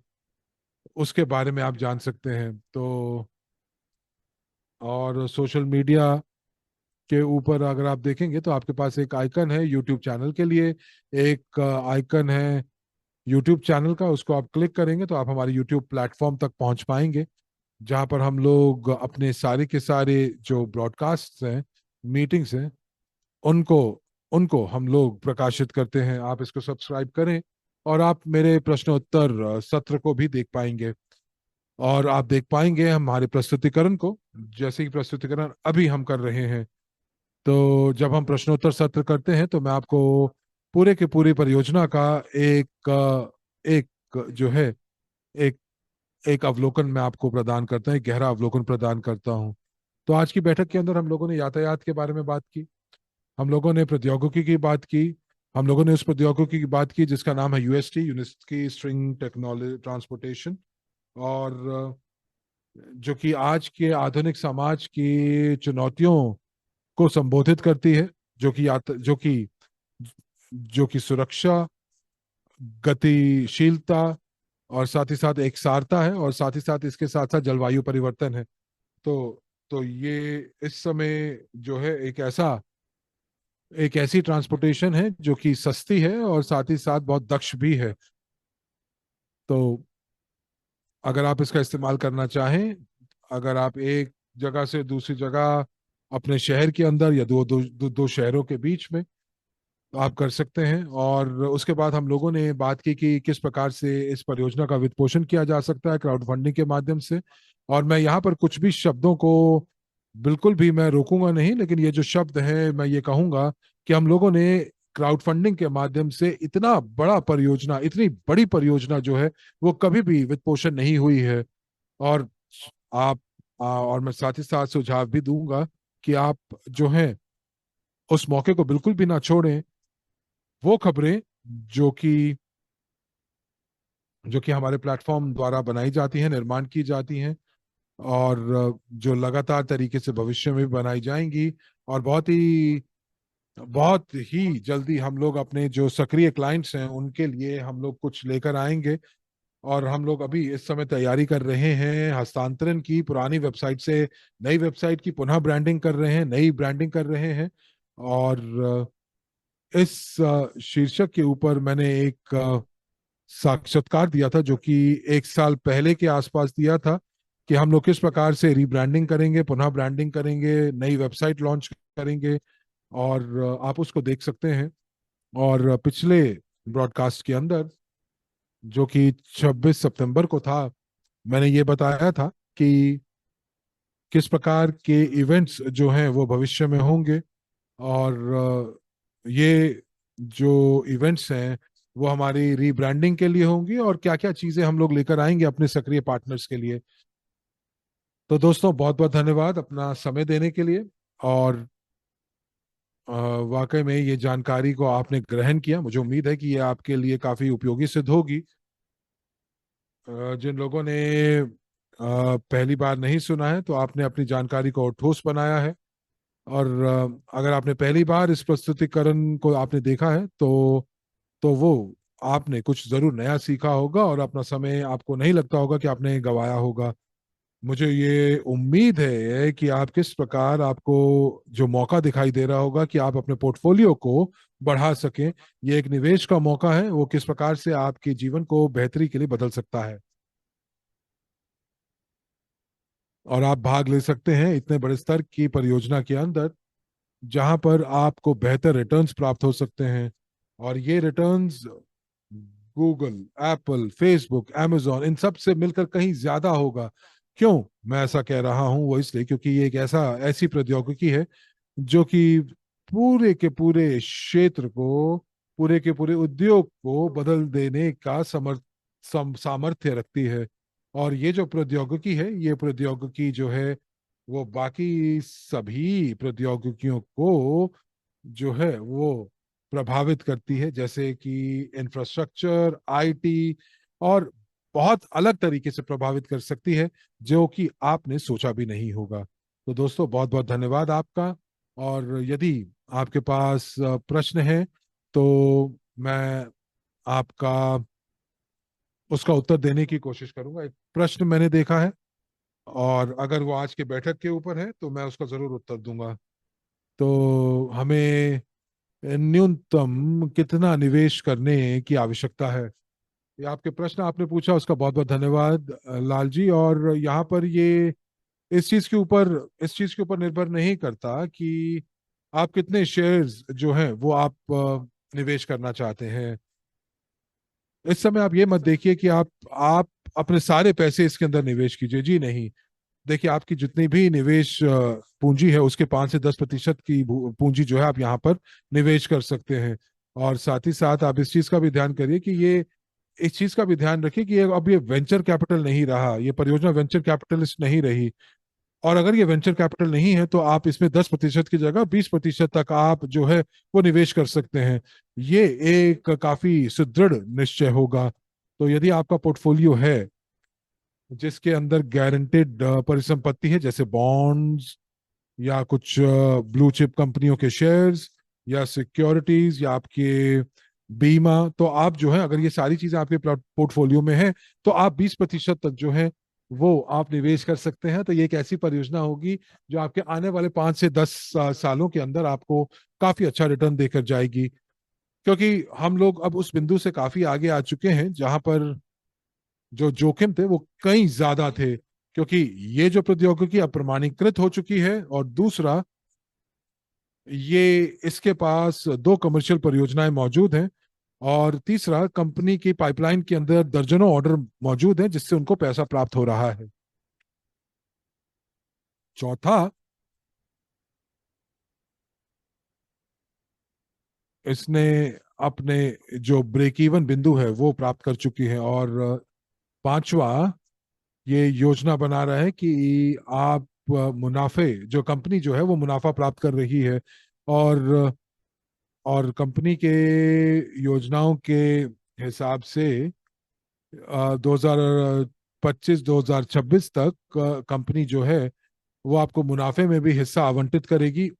उसके बारे में आप जान सकते हैं। तो और सोशल मीडिया के ऊपर अगर आप देखेंगे तो आपके पास एक आइकन है यूट्यूब चैनल के लिए, एक आइकन है यूट्यूब चैनल का, उसको आप क्लिक करेंगे तो आप हमारे यूट्यूब प्लेटफॉर्म तक पहुंच पाएंगे, जहां पर हम लोग अपने सारे के सारे जो ब्रॉडकास्ट हैं, मीटिंग्स हैं, उनको उनको हम लोग प्रकाशित करते हैं। आप इसको सब्सक्राइब करें, और आप मेरे प्रश्नोत्तर सत्र को भी देख पाएंगे, और आप देख पाएंगे हमारे प्रस्तुतिकरण को, जैसे कि प्रस्तुतिकरण अभी हम कर रहे हैं। तो जब हम प्रश्नोत्तर सत्र करते हैं तो मैं आपको पूरे के पूरी परियोजना का एक जो है एक एक अवलोकन मैं आपको प्रदान करता हूँ, एक गहरा अवलोकन प्रदान करता हूँ। तो आज की बैठक के अंदर हम लोगों ने यातायात के बारे में बात की, हम लोगों ने प्रौद्योगिकी की बात की, हम लोगों ने उस प्रौद्योगिकी की बात की जिसका नाम है यूएसटी, यूनिस्की स्ट्रिंग टेक्नोलॉजी ट्रांसपोर्टेशन, और जो कि आज के आधुनिक समाज की चुनौतियों को संबोधित करती है, जो कि सुरक्षा, गतिशीलता, और साथ ही साथ एकसारता है, और साथ ही साथ इसके साथ साथ जलवायु परिवर्तन है। तो तो ये इस समय जो है एक ऐसी ट्रांसपोर्टेशन है जो कि सस्ती है और साथ ही साथ बहुत दक्ष भी है। तो अगर आप इसका इस्तेमाल करना चाहें, अगर आप एक जगह से दूसरी जगह अपने शहर के अंदर या दो शहरों के बीच में, तो आप कर सकते हैं। और उसके बाद हम लोगों ने बात की कि किस प्रकार से इस परियोजना का वित्त पोषण किया जा सकता है क्राउड फंडिंग के माध्यम से। और मैं यहाँ पर कुछ भी शब्दों को बिल्कुल भी मैं रोकूंगा नहीं, लेकिन ये जो शब्द है मैं ये कहूंगा कि हम लोगों ने क्राउड फंडिंग के माध्यम से इतना बड़ा परियोजना, इतनी बड़ी परियोजना जो है वो कभी भी वित्त पोषण नहीं हुई है। और आप और मैं साथ ही साथ सुझाव भी दूंगा कि आप जो है उस मौके को बिल्कुल भी ना छोड़ें। वो खबरें जो कि हमारे प्लेटफॉर्म द्वारा बनाई जाती हैं, निर्माण की जाती हैं, और जो लगातार तरीके से भविष्य में भी बनाई जाएंगी, और बहुत ही जल्दी हम लोग अपने जो सक्रिय क्लाइंट्स हैं उनके लिए हम लोग कुछ लेकर आएंगे। और हम लोग अभी इस समय तैयारी कर रहे हैं हस्तांतरण की, पुरानी वेबसाइट से नई वेबसाइट की पुनः ब्रांडिंग कर रहे हैं, नई ब्रांडिंग कर रहे हैं। और इस शीर्षक के ऊपर मैंने एक साक्षात्कार दिया था जो कि 1 साल पहले के आसपास दिया था, कि हम लोग किस प्रकार से रीब्रांडिंग करेंगे, पुनः ब्रांडिंग करेंगे, नई वेबसाइट लॉन्च करेंगे। और आप उसको देख सकते हैं। और पिछले ब्रॉडकास्ट के अंदर जो कि 26 सितंबर को था, मैंने ये बताया था कि किस प्रकार के इवेंट्स जो हैं वो भविष्य में होंगे। और ये जो इवेंट्स हैं वो हमारी रीब्रांडिंग के लिए होंगी, और क्या क्या चीजें हम लोग लेकर आएंगे अपने सक्रिय पार्टनर्स के लिए। तो दोस्तों, बहुत बहुत धन्यवाद अपना समय देने के लिए। और वाकई में ये जानकारी को आपने ग्रहण किया, मुझे उम्मीद है कि ये आपके लिए काफी उपयोगी सिद्ध होगी। जिन लोगों ने पहली बार नहीं सुना है, तो आपने अपनी जानकारी को और ठोस बनाया है। और अगर आपने पहली बार इस प्रस्तुतिकरण को आपने देखा है, तो वो आपने कुछ जरूर नया सीखा होगा, और अपना समय आपको नहीं लगता होगा कि आपने गवाया होगा। मुझे ये उम्मीद है कि आप किस प्रकार, आपको जो मौका दिखाई दे रहा होगा कि आप अपने पोर्टफोलियो को बढ़ा सकें, ये एक निवेश का मौका है, वो किस प्रकार से आपके जीवन को बेहतरी के लिए बदल सकता है। और आप भाग ले सकते हैं इतने बड़े स्तर की परियोजना के अंदर, जहां पर आपको बेहतर रिटर्न्स प्राप्त हो सकते हैं। और ये returns Google, Apple, Facebook, amazon इन सब से मिलकर कहीं ज्यादा होगा। क्यों मैं ऐसा कह रहा हूं? वो इसलिए क्योंकि ये एक ऐसी प्रौद्योगिकी है जो कि पूरे के पूरे क्षेत्र को, पूरे के पूरे उद्योग को बदल देने का सामर्थ्य रखती है। और ये जो प्रौद्योगिकी है, ये प्रौद्योगिकी जो है वो बाकी सभी प्रौद्योगिकियों को जो है वो प्रभावित करती है, जैसे कि इंफ्रास्ट्रक्चर, आईटी, और बहुत अलग तरीके से प्रभावित कर सकती है, जो कि आपने सोचा भी नहीं होगा। तो दोस्तों, बहुत बहुत धन्यवाद आपका। और यदि आपके पास प्रश्न है, तो मैं आपका उसका उत्तर देने की कोशिश करूंगा। एक प्रश्न मैंने देखा है, और अगर वो आज के बैठक के ऊपर है तो मैं उसका जरूर उत्तर दूंगा। तो हमें न्यूनतम कितना निवेश करने की आवश्यकता है? ये आपके प्रश्न आपने पूछा, उसका बहुत बहुत धन्यवाद लाल जी। और यहाँ पर ये इस चीज के ऊपर निर्भर नहीं करता कि आप कितने शेयर्स जो हैं वो आप निवेश करना चाहते हैं। इस समय आप ये मत देखिए कि आप अपने सारे पैसे इसके अंदर निवेश कीजिए, जी नहीं। देखिए, आपकी जितनी भी निवेश पूंजी है उसके 5 से 10% की पूंजी जो है आप यहाँ पर निवेश कर सकते हैं। और साथ ही साथ आप इस चीज का भी ध्यान करिए कि ये इस चीज का भी ध्यान रखिए कि अब ये वेंचर कैपिटल नहीं रहा, ये परियोजना वेंचर कैपिटलिस्ट नहीं रही। और अगर ये वेंचर कैपिटल नहीं है, तो आप इसमें 10% की जगह 20% तक आप जो है वो निवेश कर सकते हैं। ये एक काफी सुदृढ़ निश्चय होगा। तो यदि आपका पोर्टफोलियो है जिसके अंदर गारंटेड परिसंपत्ति है, जैसे बॉन्ड्स, या कुछ ब्लू चिप कंपनियों के शेयर्स, या सिक्योरिटीज, या आपके बीमा, तो आप जो है, अगर ये सारी चीजें आपके पोर्टफोलियो में है, तो आप 20% तक जो है वो आप निवेश कर सकते हैं। तो ये एक ऐसी परियोजना होगी जो आपके आने वाले 5 से 10 सालों के अंदर आपको काफी अच्छा रिटर्न देकर जाएगी। क्योंकि हम लोग अब उस बिंदु से काफी आगे आ चुके हैं जहां पर जो जोखिम थे वो कहीं ज्यादा थे, क्योंकि ये जो प्रौद्योगिकी अब प्रमाणीकृत हो चुकी है, और दूसरा, ये इसके पास 2 कमर्शियल परियोजनाएं मौजूद हैं, और तीसरा, कंपनी की पाइपलाइन के अंदर दर्जनों ऑर्डर मौजूद हैं जिससे उनको पैसा प्राप्त हो रहा है। चौथा, इसने अपने जो ब्रेक इवन बिंदु है वो प्राप्त कर चुकी है। और पांचवा, ये योजना बना रहा है कि आप मुनाफे, जो कंपनी जो है वो मुनाफा प्राप्त कर रही है। और कंपनी के योजनाओं के हिसाब से 2025-2026 तक कंपनी जो है वो आपको मुनाफे में भी हिस्सा आवंटित करेगी,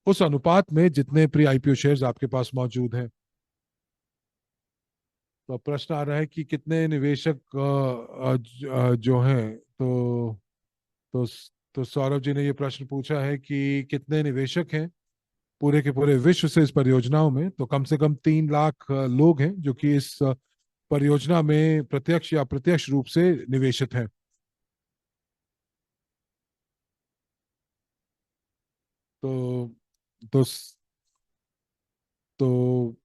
उस अनुपात में जितने प्री आईपीओ शेयर्स आपके पास मौजूद हैं। तो अब प्रश्न आ रहा है कि कितने निवेशक जो हैं। तो तो सौरभ जी ने ये प्रश्न पूछा है कि कितने निवेशक हैं पूरे के पूरे विश्व से इस परियोजनाओं में। तो कम से कम 3 लाख लोग हैं जो कि इस परियोजना में प्रत्यक्ष या अप्रत्यक्ष रूप से निवेशित हैं। तो तो तो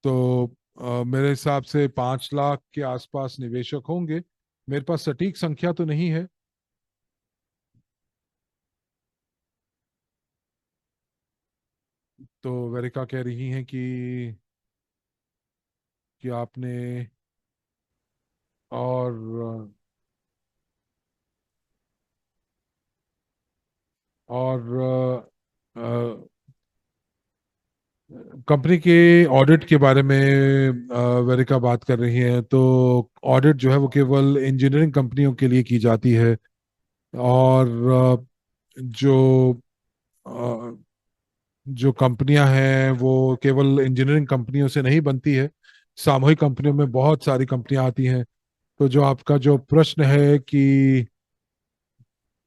तो मेरे हिसाब से 5 लाख के आसपास निवेशक होंगे। मेरे पास सटीक संख्या तो नहीं है। तो वेरिका कह रही हैं कि आपने और और कंपनी के ऑडिट के बारे में वेरिका बात कर रही हैं। तो ऑडिट जो है वो केवल इंजीनियरिंग कंपनियों के लिए की जाती है। और जो अ, जो कंपनियां हैं वो केवल इंजीनियरिंग कंपनियों से नहीं बनती है। सामूहिक कंपनियों में बहुत सारी कंपनियां आती हैं। तो जो आपका जो प्रश्न है कि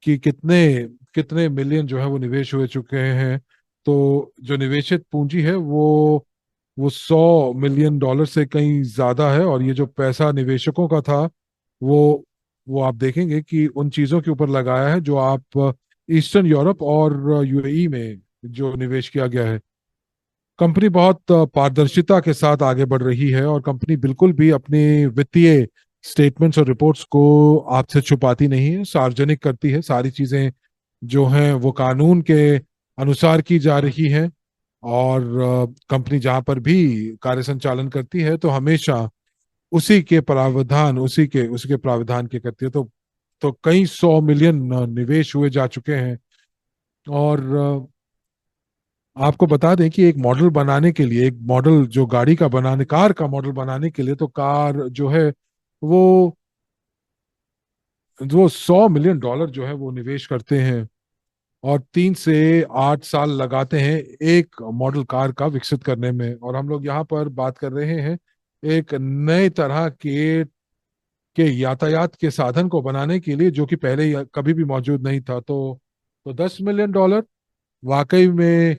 कितने कितने मिलियन जो है वो निवेश हो चुके हैं, तो जो निवेशित पूंजी है वो $100 मिलियन से कहीं ज्यादा है। और ये जो पैसा निवेशकों का था वो वो आप देखेंगे कि उन चीजों के ऊपर लगाया है जो आप ईस्टर्न यूरोप और यूएई में जो निवेश किया गया है। कंपनी बहुत पारदर्शिता के साथ आगे बढ़ रही है और कंपनी बिल्कुल भी अपनी वित्तीय स्टेटमेंट्स और रिपोर्ट्स को आपसे छुपाती नहीं है, सार्वजनिक करती है। सारी चीजें जो हैं वो कानून के अनुसार की जा रही हैं। और कंपनी जहां पर भी कार्य संचालन करती है तो हमेशा उसी के प्रावधान के करती है। तो कई 100 मिलियन निवेश हुए जा चुके हैं। और आपको बता दें कि एक मॉडल बनाने के लिए, एक मॉडल जो गाड़ी का बनाने, कार का मॉडल बनाने के लिए, तो कार जो है वो वो $100 मिलियन जो है वो निवेश करते हैं। और 3 से 8 साल लगाते हैं एक मॉडल कार का विकसित करने में। और हम लोग यहाँ पर बात कर रहे हैं एक नए तरह के यातायात के साधन को बनाने के लिए जो कि पहले कभी भी मौजूद नहीं था। तो $10 मिलियन वाकई में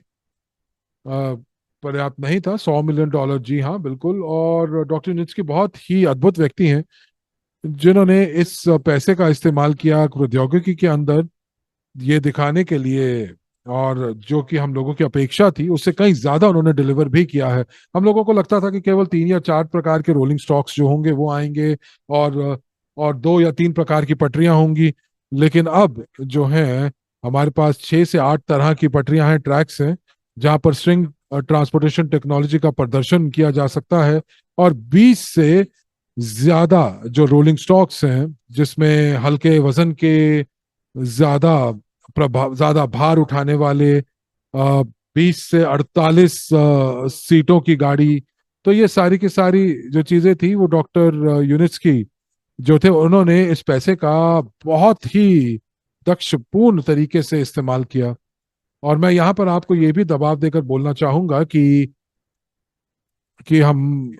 अ, पर्याप्त नहीं था। $100 मिलियन, जी हाँ बिल्कुल। और डॉक्टर नित्सकी बहुत ही अद्भुत व्यक्ति हैं जिन्होंने इस पैसे का इस्तेमाल किया प्रौद्योगिकी के अंदर ये दिखाने के लिए। और जो कि हम लोगों की अपेक्षा थी उससे कहीं ज्यादा उन्होंने डिलीवर भी किया है। हम लोगों को लगता था कि केवल 3 या 4 प्रकार के रोलिंग स्टॉक्स जो होंगे वो आएंगे, और 2 या 3 प्रकार की पटरियां होंगी। लेकिन अब जो है हमारे पास 6 से 8 तरह की पटरियां हैं, ट्रैक्स हैं, जहां पर स्ट्रिंग ट्रांसपोर्टेशन टेक्नोलॉजी का प्रदर्शन किया जा सकता है। और 20 से ज्यादा जो रोलिंग स्टॉक्स हैं जिसमें हल्के वजन के, ज्यादा ज्यादा भार उठाने वाले 20 से 48 सीटों की गाड़ी। तो ये सारी की सारी जो चीजें थी वो डॉक्टर यूनिट्स की जो थे उन्होंने इस पैसे का बहुत ही दक्षपूर्ण तरीके से इस्तेमाल किया। और मैं यहाँ पर आपको ये भी दबाव देकर बोलना चाहूंगा कि हम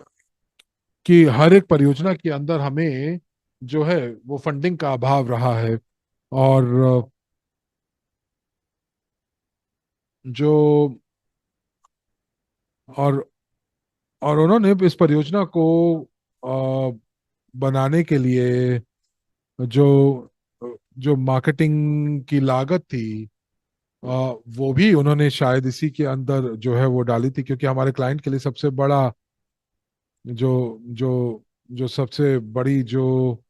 कि हर एक परियोजना के अंदर हमें जो है वो फंडिंग का अभाव रहा है। और जो और और उन्होंने इस परियोजना को अ, बनाने के लिए जो जो मार्केटिंग की लागत थी, अ, वो भी उन्होंने शायद इसी के अंदर जो है वो डाली थी। क्योंकि हमारे क्लाइंट के लिए सबसे बड़ा जो जो जो सबसे बड़ी जो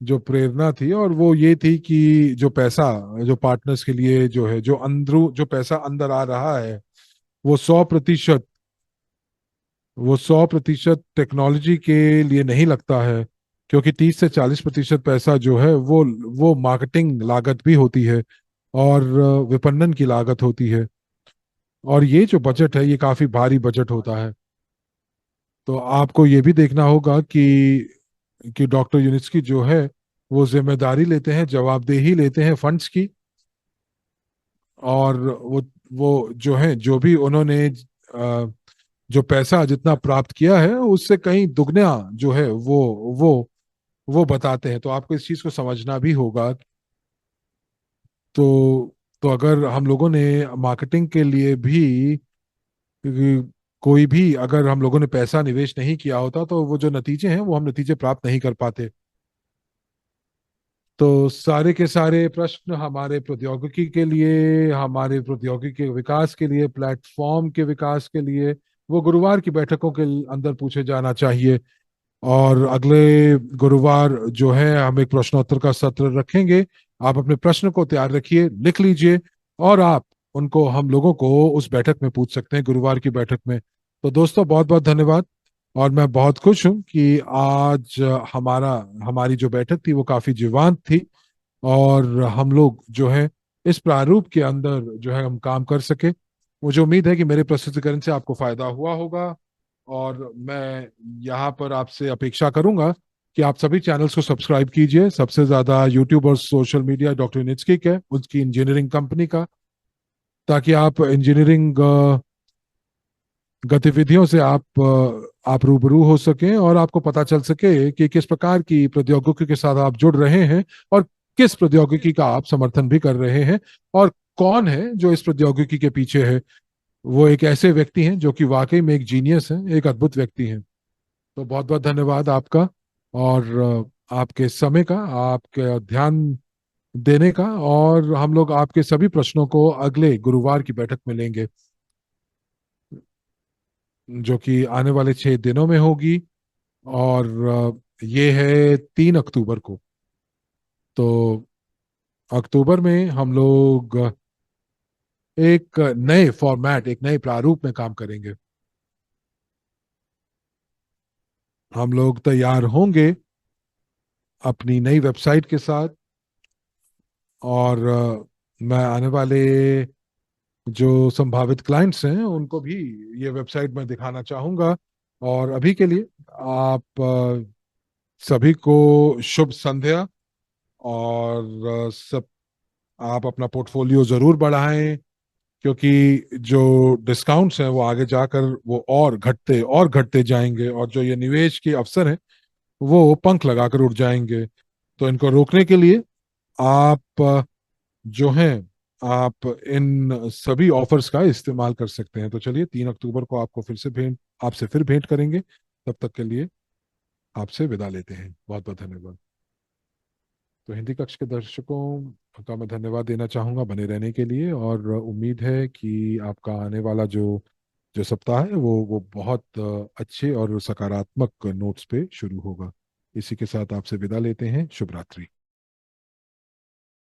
जो प्रेरणा थी, और वो ये थी कि जो पैसा, जो पार्टनर्स के लिए जो है, जो अंदरू जो पैसा अंदर आ रहा है, वो 100%, वो 100% टेक्नोलॉजी के लिए नहीं लगता है। क्योंकि 30 से 40% पैसा जो है वो मार्केटिंग लागत भी होती है, और विपणन की लागत होती है। और ये जो बजट है, ये काफी भारी बजट होता है। तो आपको ये भी देखना होगा कि डॉक्टर यूनिस्की जो है, वो जिम्मेदारी लेते हैं, जवाबदेही लेते हैं फंड्स की। और वो जो है, जो भी उन्होंने जो पैसा जितना प्राप्त किया है, उससे कहीं दुगना जो है वो वो बताते हैं। तो आपको इस चीज को समझना भी होगा। तो अगर हम लोगों ने मार्केटिंग के लिए भी, कोई भी अगर हम लोगों ने पैसा निवेश नहीं किया होता, तो वो जो नतीजे हैं, वो हम नतीजे प्राप्त नहीं कर पाते। तो सारे के सारे प्रश्न हमारे प्रौद्योगिकी के लिए, हमारे प्रौद्योगिकी के विकास के लिए, प्लेटफॉर्म के विकास के लिए, वो गुरुवार की बैठकों के अंदर पूछे जाना चाहिए। और अगले गुरुवार जो है, हम एक प्रश्नोत्तर का सत्र रखेंगे। आप अपने प्रश्न को तैयार रखिए, लिख लीजिए, और आप उनको हम लोगों को उस बैठक में पूछ सकते हैं, गुरुवार की बैठक में। तो दोस्तों, बहुत बहुत धन्यवाद। और मैं बहुत खुश हूं कि आज हमारी जो बैठक थी, वो काफी जीवंत थी। और हम लोग जो है, इस प्रारूप के अंदर जो है, हम काम कर सके। मुझे उम्मीद है कि मेरे प्रस्तुतिकरण से आपको फायदा हुआ होगा। और मैं यहाँ पर आपसे अपेक्षा करूंगा कि आप सभी चैनल्स को सब्सक्राइब कीजिए। सबसे ज्यादा यूट्यूब और सोशल मीडिया डॉक्टर नित्स्किक है, उसकी इंजीनियरिंग कंपनी का, ताकि आप इंजीनियरिंग गतिविधियों से आप रूबरू हो सकें, और आपको पता चल सके कि किस प्रकार की प्रौद्योगिकी के साथ आप जुड़ रहे हैं, और किस प्रौद्योगिकी का आप समर्थन भी कर रहे हैं, और कौन है जो इस प्रौद्योगिकी के पीछे है। वो एक ऐसे व्यक्ति हैं जो कि वाकई में एक जीनियस है, एक अद्भुत व्यक्ति हैं। तो बहुत बहुत धन्यवाद आपका, और आपके समय का, आपके ध्यान देने का। और हम लोग आपके सभी प्रश्नों को अगले गुरुवार की बैठक में लेंगे, जो कि आने वाले 6 दिनों में होगी। और ये है 3 अक्टूबर को। तो अक्टूबर में हम लोग एक नए फॉर्मेट, एक नए प्रारूप में काम करेंगे। हम लोग तैयार होंगे अपनी नई वेबसाइट के साथ। और मैं आने वाले जो संभावित क्लाइंट्स हैं, उनको भी ये वेबसाइट मैं दिखाना चाहूंगा। और अभी के लिए आप सभी को शुभ संध्या। और सब, आप अपना पोर्टफोलियो जरूर बढ़ाएं, क्योंकि जो डिस्काउंट्स हैं, वो आगे जाकर वो और घटते जाएंगे, और जो ये निवेश के अवसर हैं, वो पंख लगाकर उड़ जाएंगे। तो इनको रोकने के लिए आप जो हैं, आप इन सभी ऑफर्स का इस्तेमाल कर सकते हैं। तो चलिए, 3 अक्टूबर को आपसे फिर भेंट करेंगे। तब तक के लिए आपसे विदा लेते हैं। बहुत बहुत धन्यवाद। तो हिंदी कक्ष के दर्शकों का मैं धन्यवाद देना चाहूंगा बने रहने के लिए। और उम्मीद है कि आपका आने वाला जो जो सप्ताह है, वो बहुत अच्छे और सकारात्मक नोट्स पे शुरू होगा। इसी के साथ आपसे विदा लेते हैं। शुभ रात्रि।